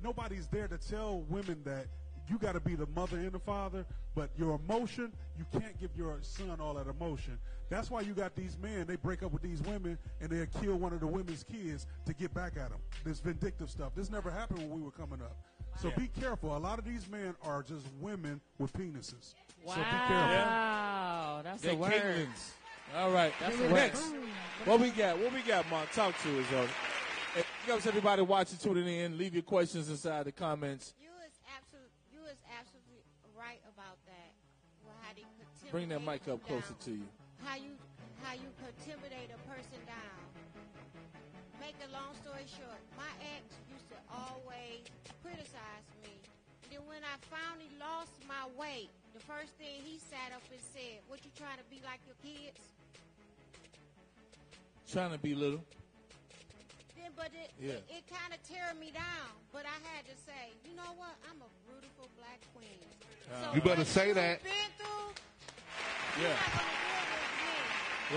nobody's there to tell women that you got to be the mother and the father, but your emotion, you can't give your son all that emotion. That's why you got these men, they break up with these women, and they'll kill one of the women's kids to get back at them. This vindictive stuff. This never happened when we were coming up. So be careful. A lot of these men are just women with penises. Wow. So be careful. That's They're a word. Kinglings. All right. That's a Next. word. What we got, Mark? Talk to us, though. Hey, big ups everybody watching, tuning in. Leave your questions inside the comments. You is absolutely right about that. Well, how they could Bring that mic intimidate up them closer down. to you. How you could intimidate a person down. Make a long story short, my ex used to always criticize me. And then when I finally lost my weight, the first thing he sat up and said, "What, you trying to be like your kids?" Trying to be little. Then, but it kind of tear me down. But I had to say, you know what? I'm a beautiful black queen. So You better what say you've that. Been through, Yeah. you're not gonna do it with me.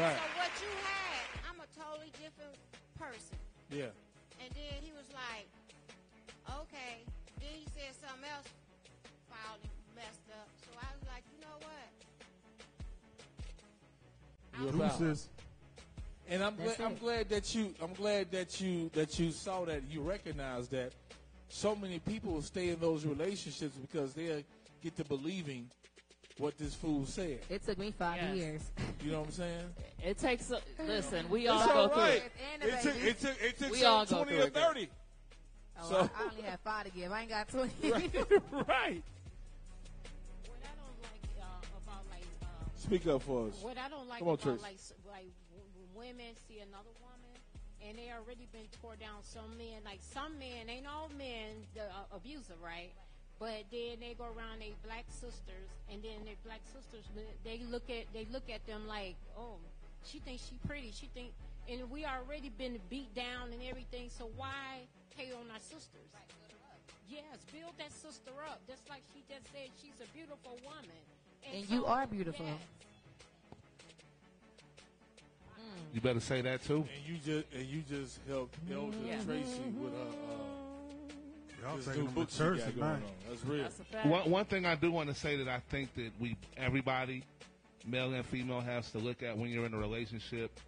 Right. So what you had, I'm a totally different person. Yeah. And then he was like, okay. Then he said something else, foul and messed up. So I was like, you know what? You're about. Deuces. And I'm That's glad it. I'm glad that you saw that, you recognize that so many people will stay in those relationships because they'll get to believing what this fool said. It took me 5 Yes. years. You know what I'm saying? It takes. Listen, we all It's go all through right. it. And the baby. It took We some all go 20 through or it, girl. 30. Oh, So- I only had 5 to give. I ain't got 20. Right. What I don't like about Speak up for us. what I don't like Come on, about Trish. like when women see another woman and they already been tore down. Some men, like some men, ain't all men the abuser, right? But then they go around they black sisters, and then their black sisters, they look at them like, oh, she thinks she pretty, she think, and we already been beat down and everything. So why hate on our sisters? Yes, build that sister up. Just like she just said, she's a beautiful woman. And you are beautiful. Yes. You better say that too. And you just helped Elder Tracy with Y'all this taking new them book to she church got going tonight. on. That's real. That's a fact. One thing I do want to say that I think that everybody, male and female, has to look at when you're in a relationship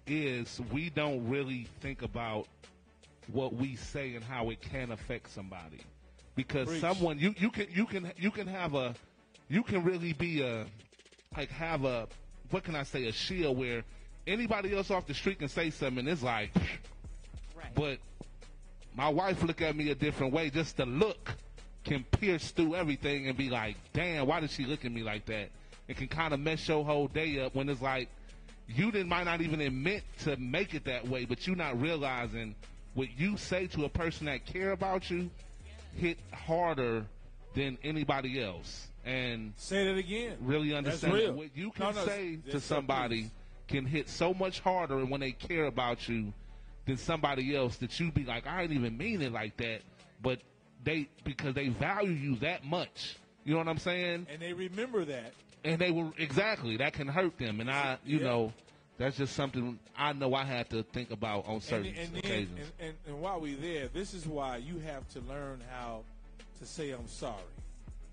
is we don't really think about what we say and how it can affect somebody. Because Preach. someone you can have a you can really be have a what can I say, a shield where anybody else off the street can say something and it's like Right. but my wife look at me a different way. Just the look can pierce through everything and be like, damn, why did she look at me like that? It can kind of mess your whole day up when it's like might not even admit to make it that way, but you're not realizing what you say to a person that care about you hit harder than anybody else. And say that again. Really understand real. that what you can say to that's somebody can hit so much harder when they care about you than somebody else that you be like, I didn't even mean it like that, but because they value you that much. You know what I'm saying? And they remember that. And they will, exactly, that can hurt them. And you know, that's just something I know I had to think about on certain occasions. And while we're there, this is why you have to learn how to say I'm sorry.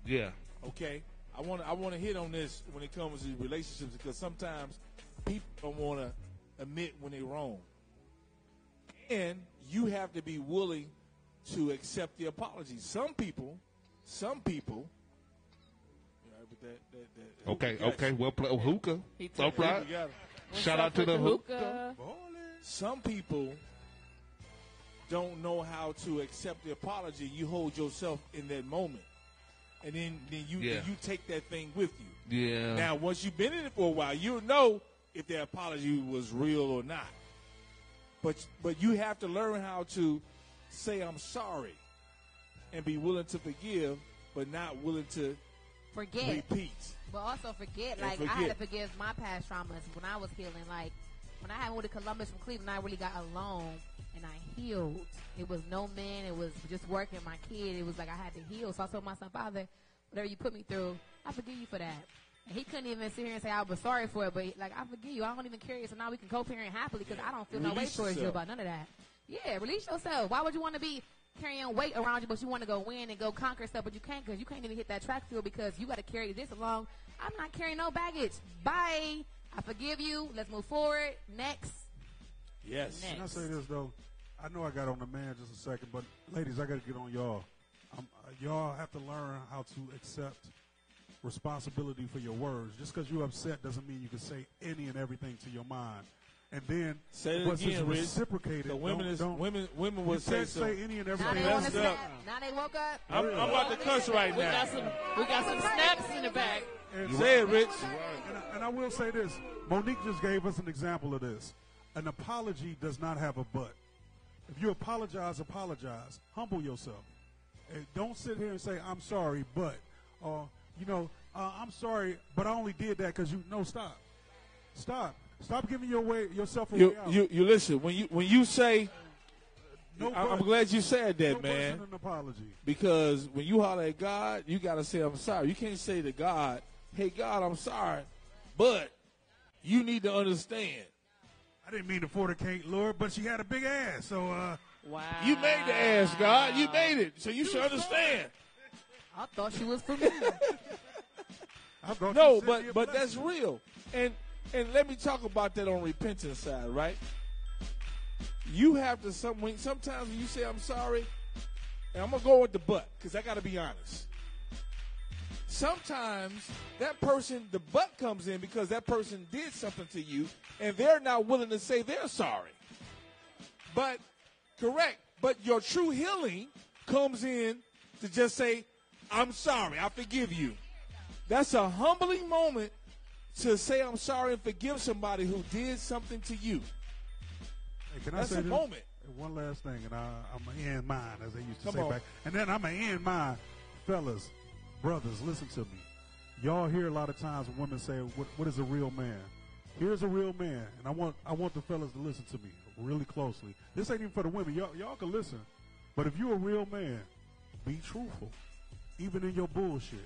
Yeah. Okay? I want to hit on this when it comes to relationships because sometimes people don't want to admit when they're wrong. And you have to be willing to accept the apology. Some people. Okay. Well, play hookah. He took Right. Shout out to the hookah. Some people don't know how to accept the apology. You hold yourself in that moment, and then you take that thing with you. Yeah. Now, once you've been in it for a while, you'll know if the apology was real or not. But you have to learn how to say I'm sorry and be willing to forgive, but not willing to repeat. But also forget, I had to forgive my past traumas when I was healing. Like, when I moved to Columbus from Cleveland, I really got alone, and I healed. It was no man. It was just working my kid. It was like I had to heal. So I told my son, Father, whatever you put me through, I forgive you for that. And he couldn't even sit here and say I was sorry for it, but, I forgive you. I don't even care. So now we can co-parent happily because I don't feel no way towards you about none of that. Yeah, release yourself. Why would you want to be carrying weight around you, but you want to go win and go conquer stuff, but you can't because you can't even hit that track field because you got to carry this along. I'm not carrying no baggage. Bye. I forgive you. Let's move forward. Next. Yes. Can I say this, though? I know I got on the man just a second, but ladies, I got to get on y'all. Y'all have to learn how to accept responsibility for your words. Just because you're upset doesn't mean you can say any and everything to your mind. And then say it once again, it's Rich. reciprocated, So women will say so. Say any and everything. Now they snap. Now they woke up. I'm about to cuss right now. We got some snaps in the back. Say it, Rich. And I will say this. Monique just gave us an example of this. An apology does not have a but. If you apologize. Humble yourself. And don't sit here and say, I'm sorry, but, I'm sorry, but I only did that because stop. Stop giving yourself a way out. You listen, when you say, No I'm but. glad you said that, No man. but in an apology. Because when you holler at God, you got to say, I'm sorry. You can't say to God, hey, God, I'm sorry, but you need to understand. I didn't mean to fornicate, Lord, but she had a big ass, so, Wow. You made the ass, God. You made it, so you should understand. I thought she was for me. No, but that's real. And let me talk about that on repentance side, right? You have to sometimes when you say I'm sorry, and I'm gonna go with the but because I got to be honest. Sometimes that person, the but comes in because that person did something to you, and they're not willing to say they're sorry. But correct. But your true healing comes in to just say, I'm sorry, I forgive you. That's a humbling moment to say I'm sorry and forgive somebody who did something to you. Hey, can I That's say a this? moment. One last thing, and I'm going to end mine, as they used to Come say on. back. And then I'm going to end mine. Fellas, brothers, listen to me. Y'all hear a lot of times when women say, what is a real man? Here's a real man, and I want the fellas to listen to me really closely. This ain't even for the women. Y'all can listen. But if you're a real man, be truthful, even in your bullshit.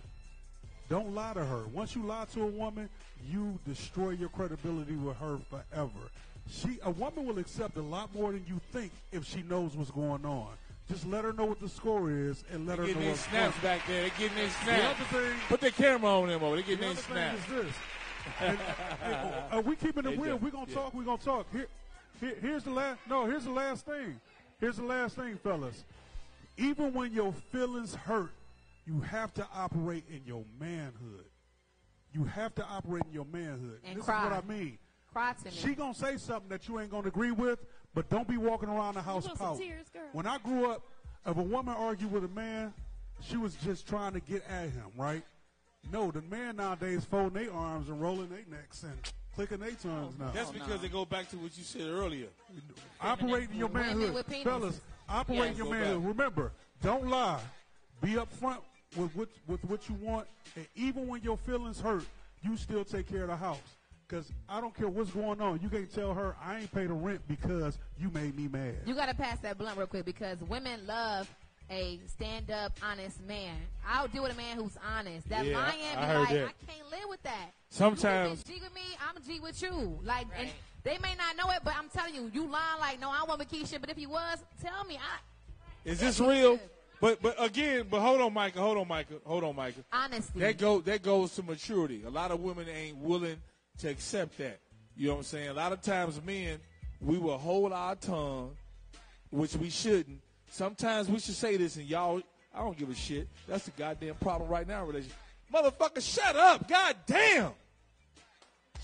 Don't lie to her. Once you lie to a woman, you destroy your credibility with her forever. A woman will accept a lot more than you think if she knows what's going on. Just let her know what the score is and let her know Getting their what's snaps back there. They're getting their The snaps. other thing, Put the camera on them over. They're getting the their other thing snaps. is this. We keeping They it real. do. We're gonna talk. We're gonna talk. Here's the last. No, here's the last thing. Here's the last thing, fellas. Even when your feelings hurt, you have to operate in your manhood. You have to operate in your manhood. And this cry. is what I mean. Cry to me. She gonna say something that you ain't gonna agree with, but don't be walking around the house want some pouting. tears, girl? When I grew up, if a woman argued with a man, she was just trying to get at him, right? No, the man nowadays folding their arms and rolling their necks and clicking their tongues now. That's because they go back to what you said earlier. Operate in your Women manhood. with penises. Fellas, operate in your Go manhood. back. Remember, don't lie. Be upfront with what you want. And even when your feelings hurt, you still take care of the house. Because I don't care what's going on. You can't tell her, I ain't paid the rent because you made me mad. You got to pass that blunt real quick because women love a stand-up, honest man. I'll deal with a man who's honest. That Yeah, lying, I be heard like, that. I can't live with that. Sometimes- You G with me, I'm G with you. Like, and Right. they may not know it, but I'm telling you, you lying like, no, I want Keisha, but if you was, tell me. Is this real? But hold on, Micah. Honesty. That goes to maturity. A lot of women ain't willing to accept that. You know what I'm saying? A lot of times men, we will hold our tongue, which we shouldn't. Sometimes we should say this, and y'all, I don't give a shit. That's the goddamn problem right now in relationship. Motherfucker, shut up. God damn.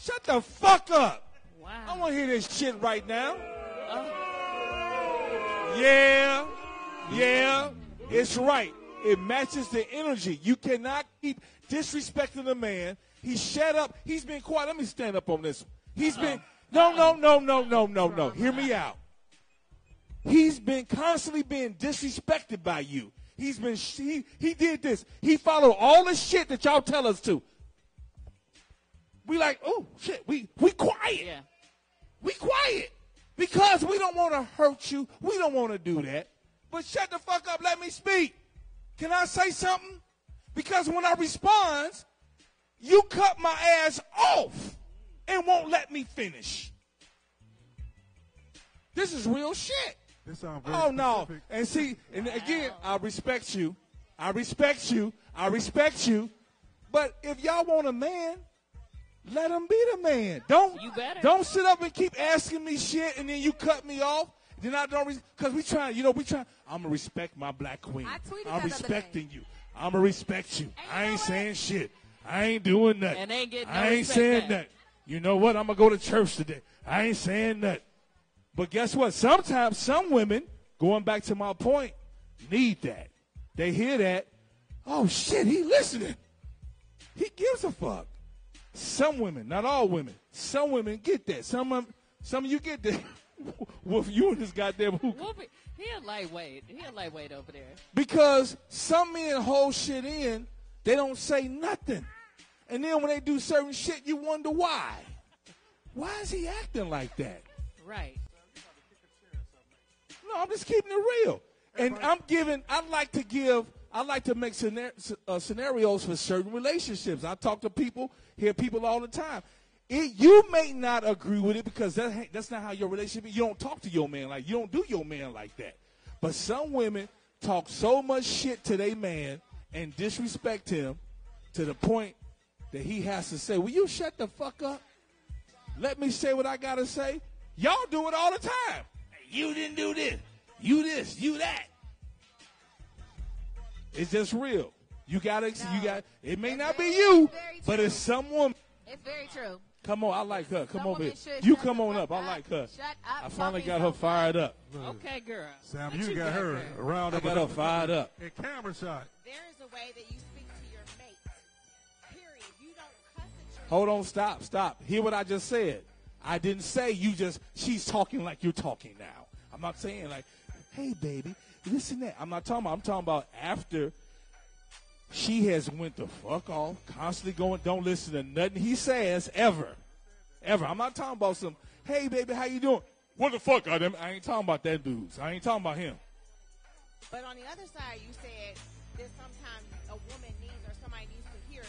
Shut the fuck up. Wow. I want to hear this shit right now. Yeah. It's right. It matches the energy. You cannot keep disrespecting a man. He shut up. He's been quiet. Let me stand up on this one. He's been no. Hear me out. He's been constantly being disrespected by you. He did this. He followed all the shit that y'all tell us to. We like, oh shit, we quiet. Yeah. We quiet. Because we don't want to hurt you. We don't want to do that. But shut the fuck up. Let me speak. Can I say something? Because when I respond, you cut my ass off and won't let me finish. This is real shit. This sounds very Oh, no. specific. And see, and again, I respect you. But if y'all want a man, let him be the man. You better. Don't sit up and keep asking me shit and then you cut me off. Then I don't, because we trying, I'm going to respect my black queen. I tweeted I'm that the other respecting you. I'm going to respect you. I ain't saying shit. I ain't doing nothing. And ain't getting no I ain't respect saying back. nothing. You know what? I'm going to go to church today. I ain't saying nothing. But guess what? Sometimes some women, going back to my point, need that. They hear that. Oh, shit, he listening. He gives a fuck. Some women, not all women, some women get that. Some of you get that. Wolf, you and this goddamn hookah. Whoopi, he a lightweight over there. Because some men hold shit in, they don't say nothing. And then when they do certain shit, you wonder why. Why is he acting like that? Right. No, I'm just keeping it real. And I like to make scenarios for certain relationships. I talk to people, hear people all the time. You may not agree with it because that's not how your relationship is. You don't talk to your man you don't do your man like that. But some women talk so much shit to their man and disrespect him to the point that he has to say, will you shut the fuck up? Let me say what I got to say. Y'all do it all the time. You didn't do this. You this, you that. It's just real. You got it may not be you, but it's someone. It's very true. Come on, I like her. Come Some over here. women should You shut come the on fuck up. I like her. Shut up. I finally Talking got her so fired up. Okay, girl. Sam, What you got got her there? around I up. got her fired up. A camera shot. There is a way that you speak to your mate. Period. You don't cuss at your Hold on, stop. Hear what I just said. I didn't say she's talking like you're talking now. I'm not saying like, hey, baby, this and that. I'm talking about after she has went the fuck off, constantly going, don't listen to nothing he says ever. I'm not talking about some, hey, baby, how you doing? What the fuck, I ain't talking about that dudes. I ain't talking about him. But on the other side, you said that sometimes a woman needs or somebody needs to hear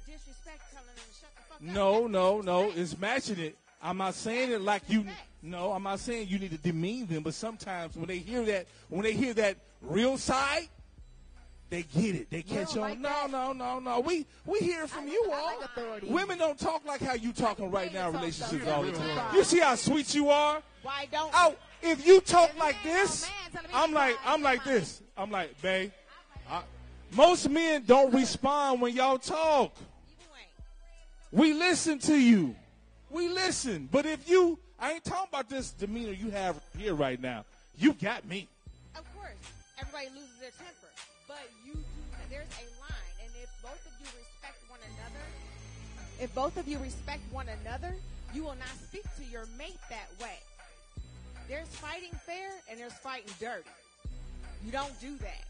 disrespect, telling them to shut the fuck up. No. It's matching it. I'm not saying it like you. No, I'm not saying you need to demean them. But sometimes when they hear that real side, they get it. They catch on. Like No. We hear it from you all. Like Women don't talk like how you talking right now in relationships all the time. You see how sweet you are? Why don't if you talk like this, I'm like this. I'm like, babe. Most men don't respond when y'all talk. We listen to you. We listen. But if I ain't talking about this demeanor you have here right now. You got me. Of course, everybody loses their temper, but there's a line, and if both of you respect one another, you will not speak to your mate that way. There's fighting fair and there's fighting dirty. You don't do that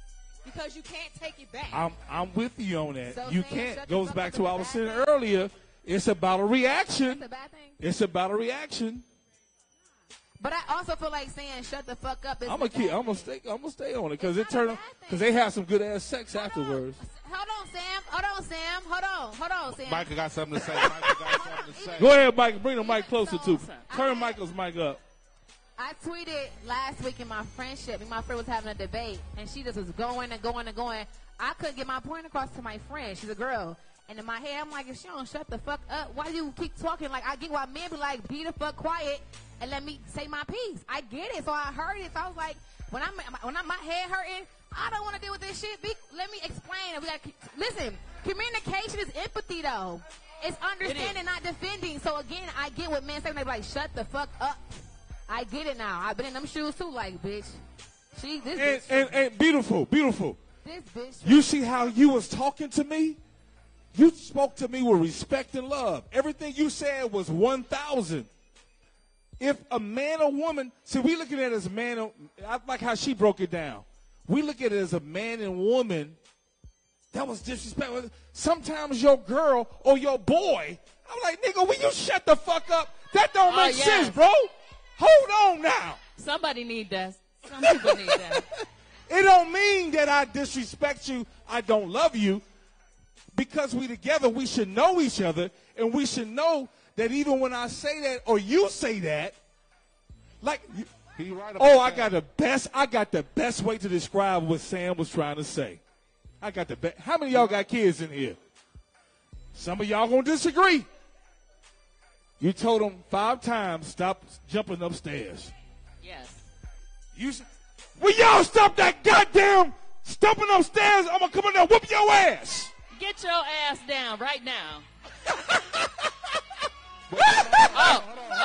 because you can't take it back. I'm with you on that. So you can't. Goes back to what I was saying earlier. It's about a reaction. That's a bad thing. It's about a reaction. But I also feel like saying shut the fuck up is I'm gonna stay on it because they have some good ass sex afterwards. Hold on, Sam. Michael got something to say. Go ahead, Mike. Bring the mic closer to me. Turn Michael's mic up. I tweeted last week in my friendship. Me and my friend was having a debate, and she just was going and going and going. I couldn't get my point across to my friend. She's a girl. And in my head, I'm like, if she don't shut the fuck up, why do you keep talking? Like, I get why men be like, be the fuck quiet and let me say my piece. I get it. So I heard it. So I was like, when my head hurting, I don't want to deal with this shit. Let me explain. Listen, communication is empathy, though. It's understanding, not defending. So, again, I get what men say when they be like, shut the fuck up. I get it now. I've been in them shoes, too. Like, bitch. And beautiful. This bitch. You see how you was talking to me? You spoke to me with respect and love. Everything you said was 1,000. If a man or woman, see, we look at it as a man. I like how she broke it down. We look at it as a man and woman. That was disrespectful. Sometimes your girl or your boy, I'm like, nigga, will you shut the fuck up? That don't make sense, bro. Hold on now. Somebody need that. Some people need that. It don't mean that I disrespect you. I don't love you. Because we together, we should know each other, and we should know that even when I say that or you say that, like, I got the best way to describe what Sam was trying to say. I got the best. How many of y'all got kids in here? Some of y'all gonna disagree. You told them 5 times, stop jumping upstairs. Yes. Will y'all stop that goddamn stumping upstairs? I'm gonna come in there and whoop your ass. Get your ass down right now.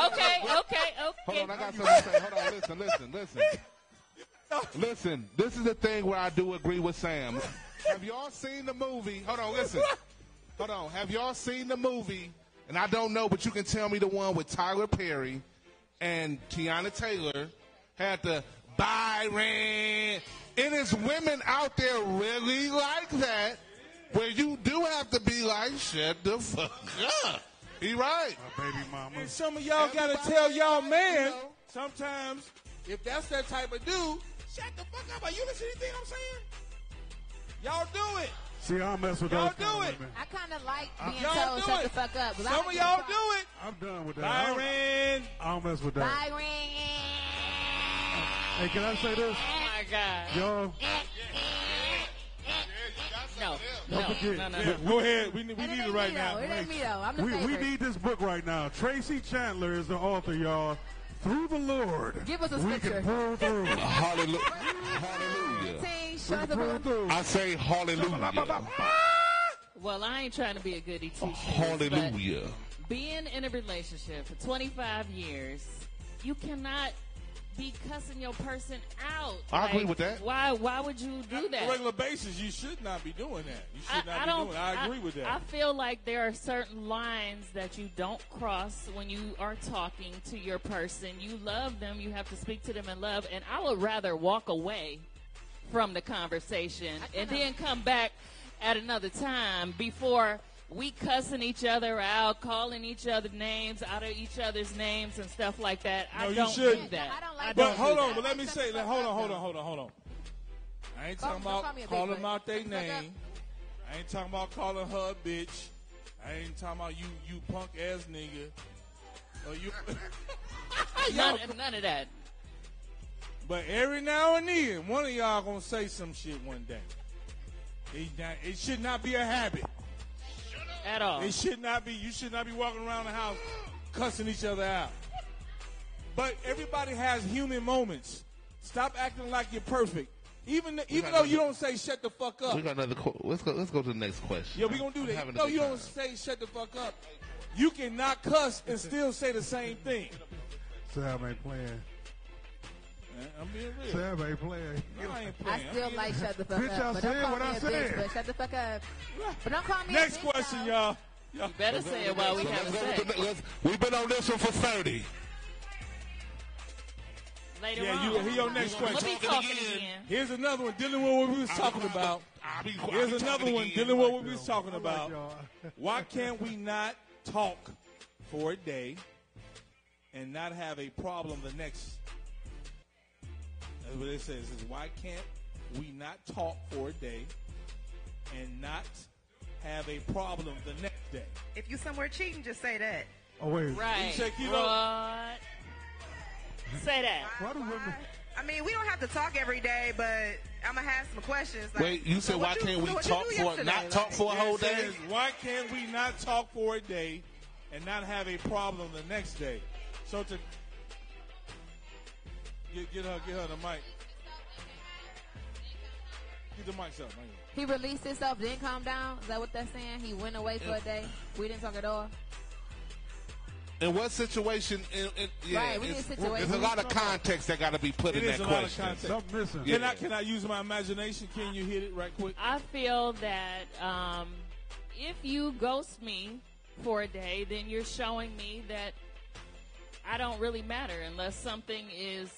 Okay. Hold on, I got something to say. Hold on, listen. Listen, this is the thing where I do agree with Sam. Have y'all seen the movie? Hold on, listen. Have y'all seen the movie? And I don't know, but you can tell me the one with Tyler Perry and Tiana Taylor had the Byron. And it's women out there really like that. Where you do have to be like, shut the fuck up. He right. My baby mama. And some of y'all got to tell y'all man, sometimes, if that's that type of dude, shut the fuck up. Are you listening to anything I'm saying? Y'all do it. See, I don't mess with y'all those do it. I kind of like being y'all told do shut it. the fuck up. Some of y'all do it. I'm done with that. Byron. I don't mess with that. Byron. Hey, can I say this? Oh, my God. Y'all, No. don't forget. No. Go ahead. We need it right now. It ain't me, though. I'm the We favorite. need this book right now. Tracy Chandler is the author, y'all. Through the Lord, Give us a we scripture. can pull through. Hallelujah. Hallelujah. Shut the Pull fuck up. through. I say hallelujah. Well, I ain't trying to be a goody two-shoes. Hallelujah. Being in a relationship for 25 years, you cannot be cussing your person out. I agree with that. Why would you do On that? a regular basis, you should not be doing that. You should not be doing it. I agree with that. I feel like there are certain lines that you don't cross when you are talking to your person. You love them. You have to speak to them in love. And I would rather walk away from the conversation and then come back at another time before we cussing each other out, calling each other names out of each other's names and stuff like that. No, I you don't shouldn't. do that. I don't like But that. hold on, I but let like me shut say, the fuck hold up, on. I ain't Don't talking call about me a bitch, calling but them out their shut the fuck up. name. I ain't talking about calling her a bitch. I ain't talking about you punk ass nigga. Or you. None of that. But every now and then, one of y'all gonna say some shit one day. It should not be a habit. At all. It should not be. You should not be walking around the house cussing each other out. But everybody has human moments. Stop acting like you're perfect. Even though you don't say shut the fuck up. We got another. Let's go to the next question. Yeah, we gonna do that. Even though you don't say shut the fuck up, you cannot cuss and still say the same thing. Sam ain't playing. I'm being real. Sam ain't playing. No, I ain't I playing. still like shut the fuck Bitch, I up. But said don't call what me I a said. bitch, but shut the fuck up. But don't call me Next a bitch, question, though. y'all. You better say it while we having sex. We've been on this one for 30. Later Yeah, on. here's your next We'll question. be talking again. Here's another one dealing with what we was talking about. Here's another one dealing with what we was talking about. Why can't we not talk for a day and not have a problem the next? That's what it says. It says, why can't we not talk for a day and not have a problem the next day? If you somewhere cheating, just say that. Oh, wait. Right. You say Kilo? What? Say that. Why do women... I mean, we don't have to talk every day, but I'm gonna have some questions. Like, Wait, you said so why what can't we so what talk you do for yesterday? not talk for a whole It day? says, why can't we not talk for a day and not have a problem the next day? So to get her the mic. Get the mic up. He released himself, then calm down. Is that what that's saying? He went away for a day. We didn't talk at all. In what situation? Right, we need a situation. There's a lot of context that got to be put It in is that a lot of question. context. Something missing. Yeah. Can I use my imagination? Can you hit it right quick? I feel that if you ghost me for a day, then you're showing me that I don't really matter unless something is,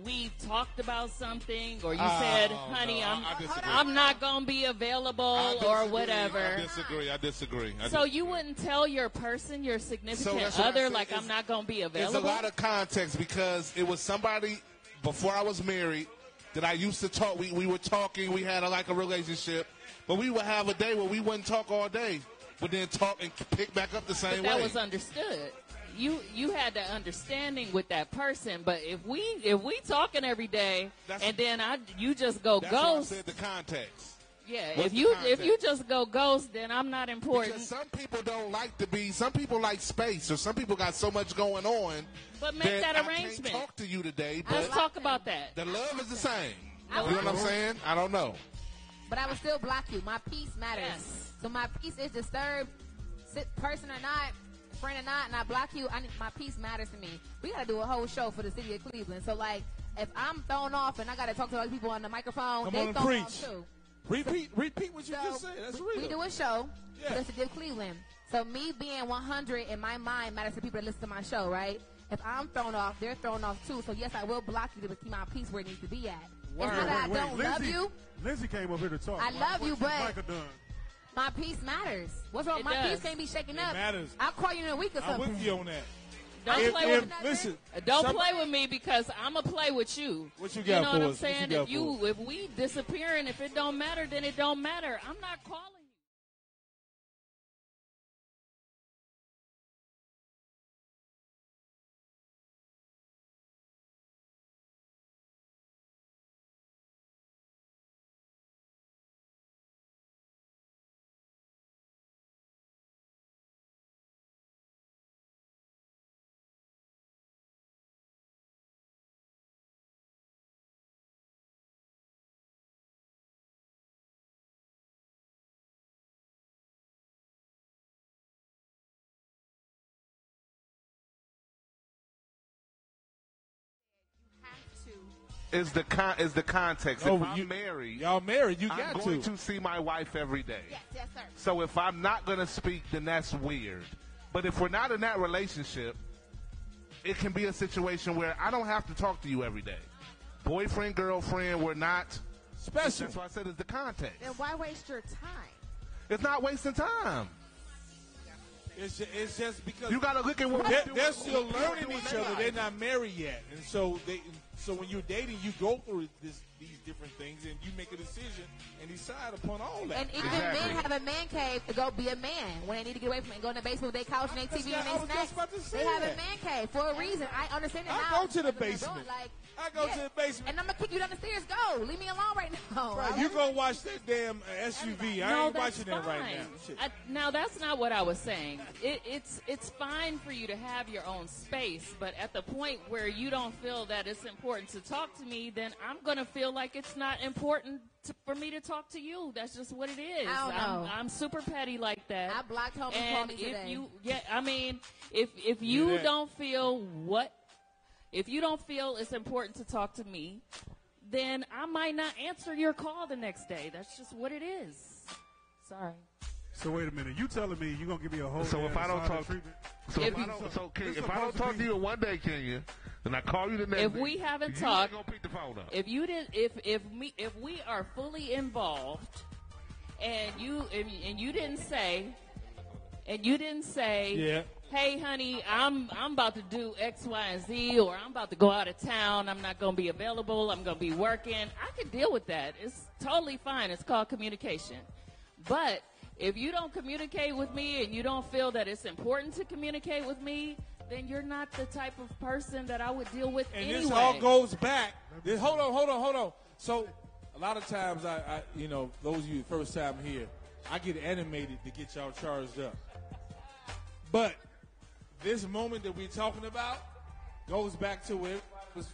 we talked about something or you said, honey, no, I disagree. I'm not going to be available or whatever. I disagree. So you wouldn't tell your person, your So significant that's what I other, said. like I'm not going to be There's available? a lot of context because it was somebody before I was married that I used to talk. We were talking. We had a relationship, but we would have a day where we wouldn't talk all day, but then talk and pick back up the same But that way. was understood. You had the understanding with that person, but if we talking every day and then you just go That's why I ghost, said the context. yeah. What's If the you context? just go ghost, then I'm not important. Because some people don't like to be. Some people like space, or some people got so much going on. But make that I arrangement. can't talk to you today, Let's but talk about that. the love is the same. I You know would- what I'm saying? I don't know. But I would still block you. My peace matters. Yes. So my peace is disturbed, person or not, friend or not, and I block you. My peace matters to me. We got to do a whole show for the city of Cleveland. So, like, if I'm thrown off and I got to talk to other people on the microphone, Come they on and thrown preach. off too. Repeat what you just said. That's real. We do a show Yeah. for the city of Cleveland. So me being 100 in my mind matters to people that listen to my show, right? If I'm thrown off, they're thrown off too. So yes, I will block you to keep my peace where it needs to be at. It's not that I don't love Lindsay, you. Lindsay came up here to talk. I love you, but Micah done. my peace matters. What's wrong? It My does. peace can't be shaken up. matters. I'll call you in a week or I'm something. with you on that. Don't play with Listen, Don't some- play with me because I'm gonna play with you. What you You got know for what I'm us? What you saying? got for If we disappear and if it don't matter, then it don't matter. I'm not calling. is the context. Oh, if I'm married, y'all married, you I'm got going to see my wife every day. Yes, sir. So if I'm not going to speak, then that's weird. But if we're not in that relationship, it can be a situation where I don't have to talk to you every day. Boyfriend, girlfriend, we're not special. That's why I said it's the context. Then why waste your time? It's not wasting time. It's just because you got to look at what they're still learning each other. They're not married yet, and so when you're dating, you go through these different things, and you make a decision and decide upon all that. And even men have a man cave to go be a man when they need to get away from it and go in the basement with their couch and their TV and their snacks. They have a man cave for a reason. I understand it now. I go to the basement. I go to the basement. And I'm going to kick you down the stairs. Go. Leave me alone right now. Right, you go watch that damn SUV. I ain't watching that right now. Now, that's not what I was saying. It's fine for you to have your own space, but at the point where you don't feel that it's important to talk to me, then I'm going to feel like it's not important for me to talk to you. That's just what it is. I don't know. I'm super petty like that. I blocked home and called me today. If you don't feel it's important to talk to me, then I might not answer your call the next day. That's just what it is. Sorry. So wait a minute. You telling me you're gonna give me a whole? So if I don't talk, if I don't talk to you in one day, Kenya, then I call you the next. If day, we haven't you talked, ain't gonna pick the phone up. If you did, if we are fully involved, and you didn't say, yeah. Hey, honey, I'm about to do X, Y, and Z, or I'm about to go out of town. I'm not going to be available. I'm going to be working. I can deal with that. It's totally fine. It's called communication. But if you don't communicate with me and you don't feel that it's important to communicate with me, then you're not the type of person that I would deal with anyway. And this all goes back. Hold on. So a lot of times, I those of you first time here, I get animated to get y'all charged up. But this moment that we're talking about goes back to where it was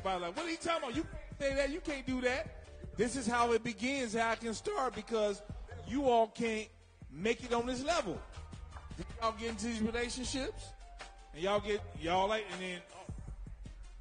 like, what are you talking about? You can't say that. You can't do that. This is how it begins, how it can start, because you all can't make it on this level. Y'all get into these relationships, and y'all like, and then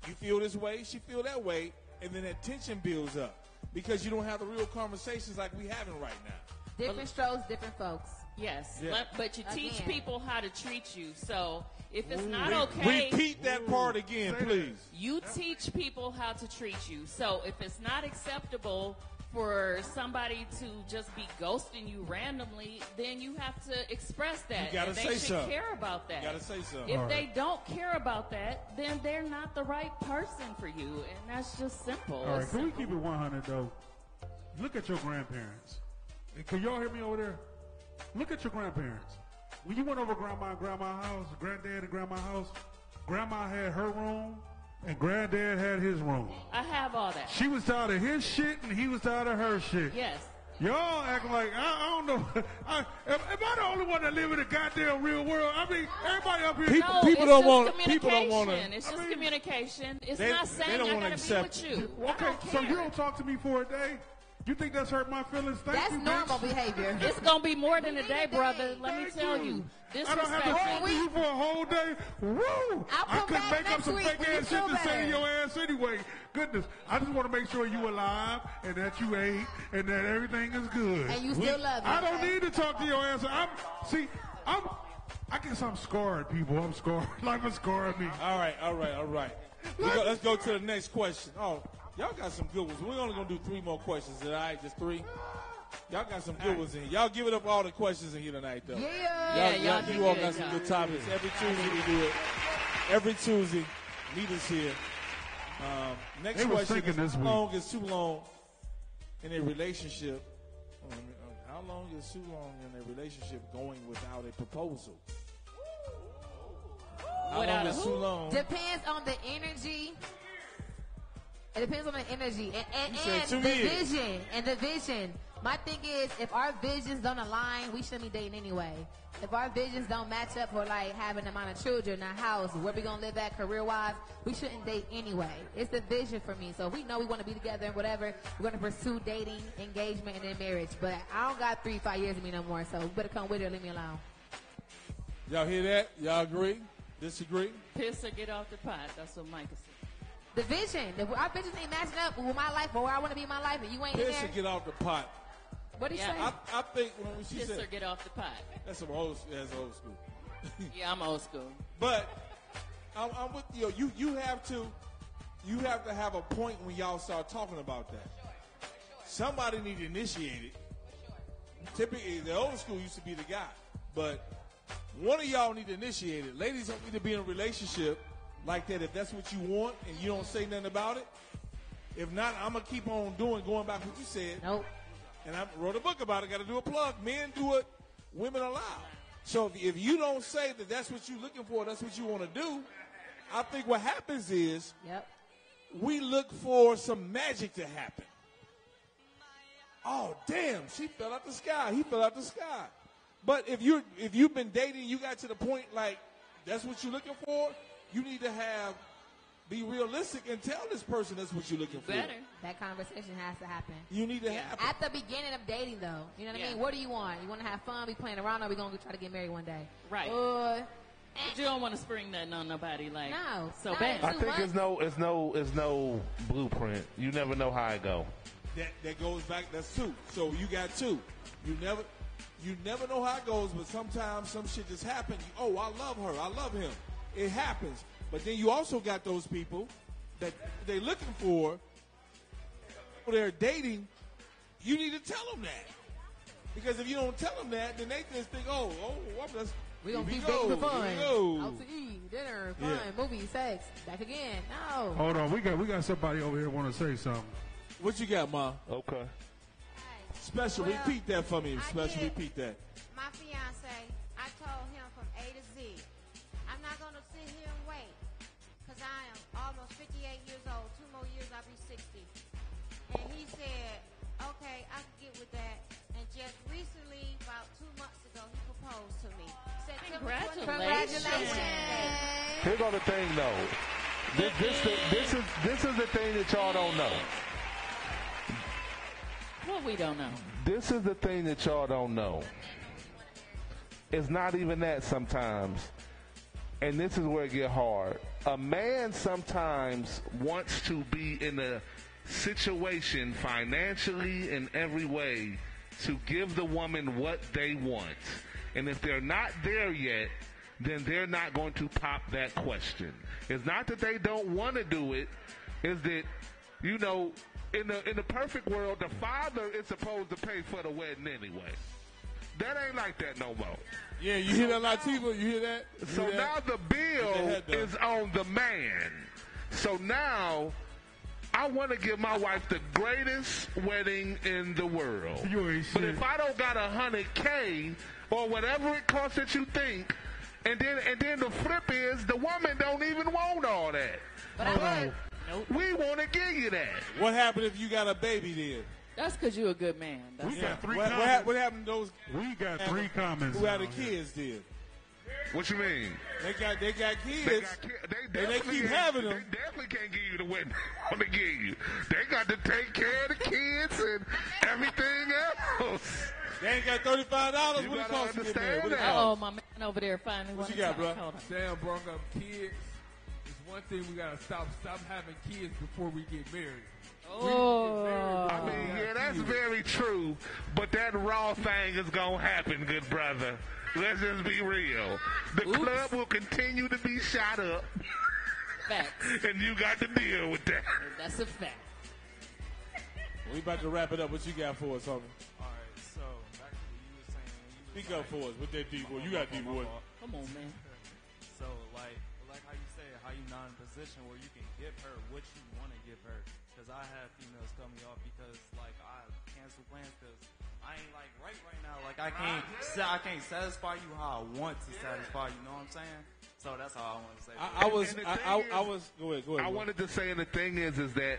you feel this way, she feel that way, and then that tension builds up because you don't have the real conversations like we having right now. Different strokes, different folks. Yes, Yeah. but you teach Again. people how to treat you. So if it's not okay, repeat that part again, please. You teach people how to treat you. So if it's not acceptable for somebody to just be ghosting you randomly, then you have to express that. You gotta and say they should something. care about that. You gotta say something. If All they right. don't care about that, then they're not the right person for you, and that's just simple. All right, It's can we simple. keep it 100 though? Look at your grandparents. And can y'all hear me over there? Look at your grandparents. When you went over grandma and grandma's house, granddad and grandma's house, grandma had her room and granddad had his room. I have all that. She was tired of his shit and he was tired of her shit. Yes. Y'all acting like, I don't know. Am I the only one that live in the goddamn real world? I mean, everybody up here. People No, don't it's just want- people don't wanna- communication. It's just communication. It's They- not they saying don't I wanna gotta be accept with you. I Okay, don't so care. you don't talk to me for a day? You think that's hurt my feelings? Thank That's you, normal bitch. behavior. It's gonna be more than a day, brother. Let me Thank tell you. I don't have to Disrespect talk to you for a whole day. Woo! I'll I come could back make up next some week fake when you ass feel shit to say better. to your ass anyway. Goodness, I just want to make sure you alive and that you ate and that everything is good. And you still love me. I don't need to talk to your ass. I guess I'm scarred, people. I'm scarred. Life has scarred me. All right. Let's go to the next question. Oh, y'all got some good ones. We're only gonna do 3 more questions. All right, just 3. Y'all got some good ones in here. Y'all give it up all the questions in here tonight, though. Yeah. y'all did you all good, got some y'all. good topics. Every Tuesday we do it. Every Tuesday, meet us here. Next They was question thinking is this how long is too long in a relationship? How long is too long in a relationship going without a proposal? How Without long a is who? too long? Depends on the energy. It depends on the energy and You said 2 the years. vision. And the vision. My thing is, if our visions don't align, we shouldn't be dating anyway. If our visions don't match up for like having the amount of children, a house, where we gonna live at career-wise, we shouldn't date anyway. It's the vision for me. So if we know we want to be together and whatever, we're gonna pursue dating, engagement, and then marriage. But I don't got 3-5 years of me no more. So you better come with it or leave me alone. Y'all hear that? Y'all agree? Disagree? Piss or get off the pot. That's what Micah said. The vision. Our visions ain't matching up with my life or where I want to be in my life, and you ain't in Piss there. or get off the pot. What do you say? I think when she Piss said or get off the pot. that's some old. That's old school. Yeah, I'm old school. But I'm with you. You have to have a point when y'all start talking about that. Somebody need to initiate it. Typically, the old school used to be the guy, but one of y'all need to initiate it. Ladies don't need to be in a relationship like that if that's what you want and you don't say nothing about it. If not, I'm gonna keep on going back what you said. Nope. And I wrote a book about it. Got to do a plug. Men do it, women allow. So if you don't say that that's what you're looking for, that's what you want to do, I think what happens is we look for some magic to happen. Oh, damn, she fell out the sky. He fell out the sky. But if you've been dating, you got to the point like that's what you're looking for, you need to be realistic and tell this person that's what you're looking for. Better. That conversation has to happen. You need to happen. At the beginning of dating, though. You know what I mean? What do you want? You want to have fun, be playing around, or we going to try to get married one day? Right. But you don't want to spring nothing on nobody like so bad. I think it's no blueprint. You never know how it go. That goes back. That's two. So you got two. You never know how it goes, but sometimes some shit just happens. Oh, I love her. I love him. It happens. But then you also got those people that they're looking for. They're dating. You need to tell them that. Because if you don't tell them that, then they just think, well, we're going to keep dating for fun. Out to eat, dinner, fun, movie, sex. Back again. No. Hold on. We got somebody over here want to say something. What you got, Ma? Okay. Special, repeat that for me. Special, repeat that. My fiance, I told him from A to Z, I'm not going to sit here and wait, because I am almost 58 years old. 2 more years, I'll be 60. And he said, okay, I can get with that. And just recently, about 2 months ago, he proposed to me. Congratulations. Here's on the thing, though. This is the thing that y'all don't know. What we don't know. This is the thing that y'all don't know. It's not even that sometimes. And this is where it get hard. A man sometimes wants to be in a situation financially in every way to give the woman what they want. And if they're not there yet, then they're not going to pop that question. It's not that they don't want to do it. It's that, in the perfect world, the father is supposed to pay for the wedding anyway. That ain't like that no more. Yeah, you hear that, Latifah? You hear that? So now the bill is on the man. So now I want to give my wife the greatest wedding in the world. But if I don't got $100K or whatever it costs that you think, and then the flip is the woman don't even want all that. But we want to give you that. What happened if you got a baby then? That's because you're a good man. We got three what comments. What happened to those? We got 3 comments. Who had the kids then? What you mean? They got kids. They keep having them. They definitely can't give you the wedding they want to give you. They got to take care of the kids and everything else. They ain't got $35. What it cost to get married? My man over there finally. What you got, bro? Sam brought up kids. It's one thing we gotta stop having kids before we get married. I mean, that's very true, but that raw thing is gonna happen, good brother. Let's just be real. The club will continue to be shot up. Facts. And you got to deal with that. That's a fact. We about to wrap it up. What you got for us, homie? All right, so back to what you were saying. Speak up for us with that deep boy. You got deep boy. Come on, man. So like how you say, how you not in a position where you can give her what you want to give her. Because I have females cut me off because like I cancel plans because I ain't like right now. Like I can't satisfy you how I want to satisfy you. Know what I'm saying? So that's all I want to say. Go ahead. I wanted to say, and the thing is that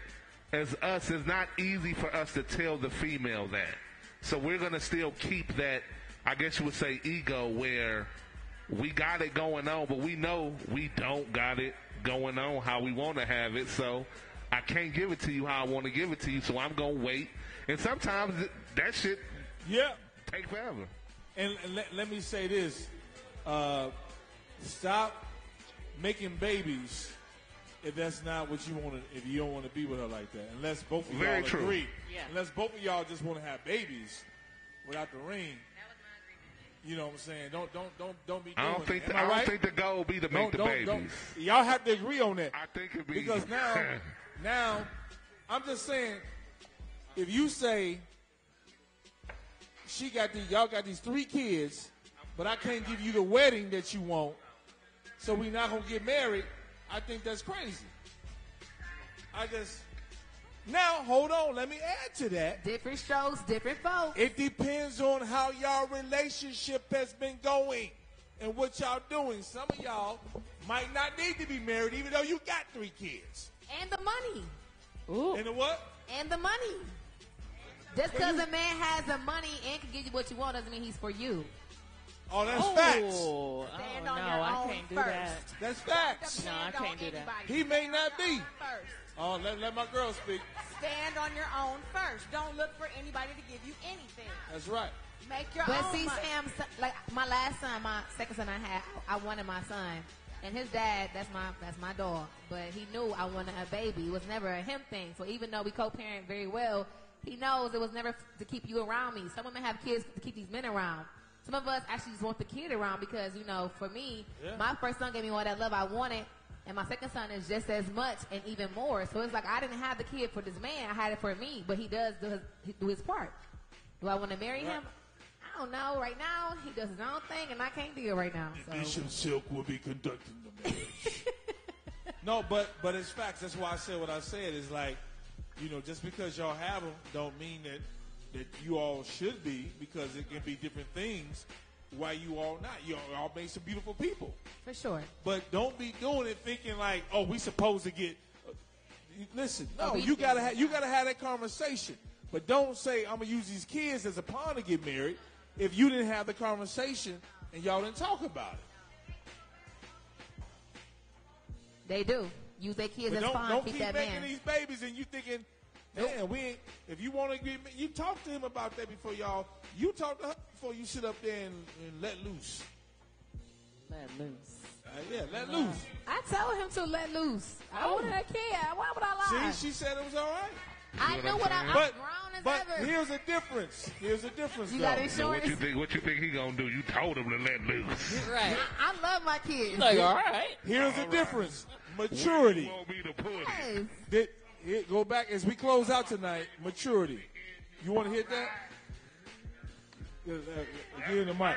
as us, it's not easy for us to tell the female that. So we're gonna still keep that, I guess you would say, ego where we got it going on, but we know we don't got it going on how we want to have it. So I can't give it to you how I want to give it to you. So I'm gonna wait. And sometimes that shit, take forever. And let me say this: stop making babies if that's not what you want to, if you don't want to be with her like that, unless both of Very y'all true. agree, Yeah. unless both of y'all just want to have babies without the ring. You know what I'm saying? Don't be doing I don't think that. I Am I don't right? think the goal be to make the babies. Y'all have to agree on that. I think it'd be Because now, I'm just saying, if you say y'all got these 3 kids, but I can't give you the wedding that you want, so we're not gonna get married, I think that's crazy. Now, hold on, let me add to that. Different strokes, different folks. It depends on how y'all relationship has been going and what y'all doing. Some of y'all might not need to be married even though you got 3 kids. And the money. Ooh. And the what? And the money. Just because a man has the money and can give you what you want doesn't mean he's for you. Oh, that's Oh, facts. Stand no, on your I own can't do first. that. That's facts. No, I can't do that. He may not be. First. Oh, let my girl speak. Stand on your own first. Don't look for anybody to give you anything. That's right. Make your But own see, money. Sam, like my last son, my second son I had, I wanted my son. And his dad, that's my dog. But he knew I wanted a baby. It was never a him thing. So even though we co-parent very well, he knows it was never to keep you around me. Some women have kids to keep these men around. Some of us actually just want the kid around because, for me, my first son gave me all that love I wanted. And my second son is just as much and even more. So it's like I didn't have the kid for this man. I had it for me. But he does do his part. Do I want to marry him? I don't know. Right now, he does his own thing, and I can't do it right now. So. Bishop Silk will be conducting the marriage. No, but it's facts. That's why I said what I said. Is like, just because y'all have them don't mean that you all should be, because it can be different things why you all not. You all made some beautiful people. For sure. But don't be doing it thinking like, oh, we supposed to get. Listen, no, Oh, you gotta have that conversation. But don't say I'm gonna use these kids as a pawn to get married if you didn't have the conversation and y'all didn't talk about it. They do. Use their kids But as fun. don't Keep keep that making man. these babies and you thinking, man, we ain't. If you want to get, you talk to him about that before y'all. You talk to her before you sit up there and let loose. Let loose. Let loose. I told him to let loose. I wanted a kid. Why would I lie? See, she said it was all right. I knew what I'm grown as But ever. here's a difference. You though. got insurance? So what you think he gonna do? You told him to let loose. Right. I love my kids. Like, all right. Here's the difference. Maturity. You want me to put Yes. Go back as we close out tonight. Maturity. You want to hit that? Give him the mic.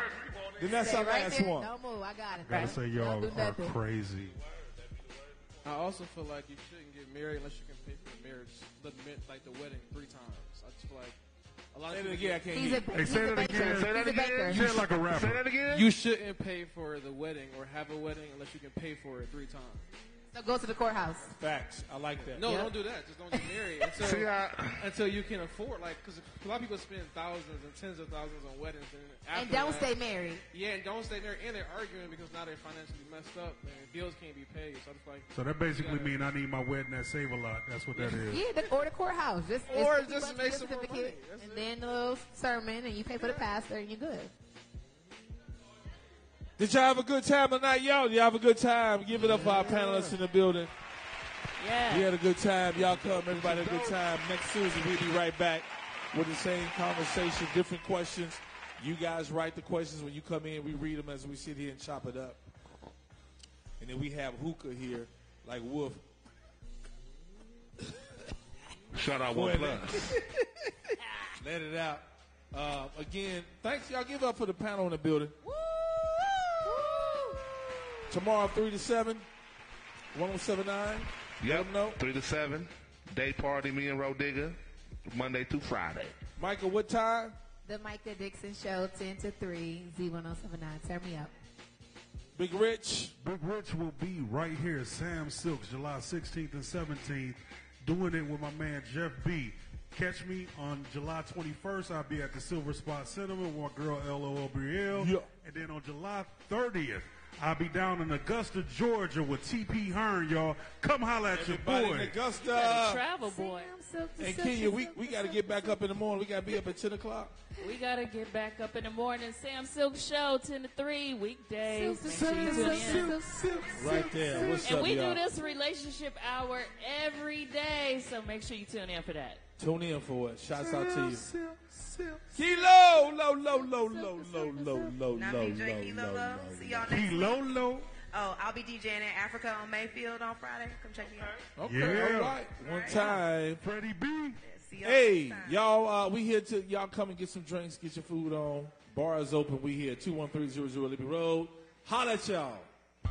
Then that's Stay our right last there. one. Don't move. I got it. Gotta bro. say y'all Don't do are nothing. crazy. I also feel like you shouldn't get married unless you can pay for the marriage, like the wedding 3 times. I just feel like a lot of Say that people again. I can't He's hear a, you. Hey, he's say a that baker. again. Say that He's a again. baker. Say it like a rapper. Say that again. You shouldn't pay for the wedding or have a wedding unless you can pay for it 3 times. So go to the courthouse. Facts. I like that. No, Yeah. don't do that. Just don't get married See, until you can afford. Like, because a lot of people spend thousands and tens of thousands on weddings, and And after don't that- stay married. Yeah, and don't stay married. And they're arguing because now they're financially messed up and bills can't be paid. So I'm just like, So that basically means I need my wedding at Save a Lot. That's what that is. Yeah, or the courthouse. Or it's just $50 make for some the more certificate, money. That's and it. then a little sermon, and you pay for the pastor, and you're good. Did y'all have a good time tonight, y'all? Did y'all have a good time? Give it up for our panelists in the building. Yeah. We had a good time. Y'all come. Everybody had a good time. Next Tuesday, we'll be right back with the same conversation, different questions. You guys write the questions when you come in. We read them as we sit here and chop it up. And then we have hookah here, like Wolf. Shout out Go One ahead. Plus. Let it out. Again, thanks. Y'all give up for the panel in the building. Tomorrow, 3 to 7, 1079. Let Yep. them know. 3 to 7. Day party, me and Rodigga. Monday through Friday. Michael, what time? The Micah Dixon Show, 10 to 3, Z1079. Turn me up. Big Rich. Big Rich will be right here, Sam Silks, July 16th and 17th, doing it with my man Jeff B. Catch me on July 21st. I'll be at the Silver Spot Cinema with my girl LOL Brielle. Yeah. And then on July 30th, I'll be down in Augusta, Georgia with T.P. Hearn, y'all. Come holla at your Everybody boy. in Augusta. Gotta travel, boy. And Kenya, we got to get back up in the morning. We got to be up at 10 o'clock. We gotta get back up in the morning. Sam Silk Show, 10 to 3, weekdays. Make sure you tune in. Right there. What's And up, we y'all? do this relationship hour every day, so make sure you tune in for that. Tune in for it. Shouts out to you. Kilo, low. Now DJ Kilo Low. See y'all next week. Kilo. Oh, I'll be DJing in Africa on Mayfield on Friday. Come check me out. Okay, Yeah. all right. One time. Freddie B. See y'all Hey, next time. y'all, we here to, y'all come and get some drinks, get your food on. Bar is open. We here, 21300 Libby Road. Holla at y'all.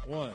One.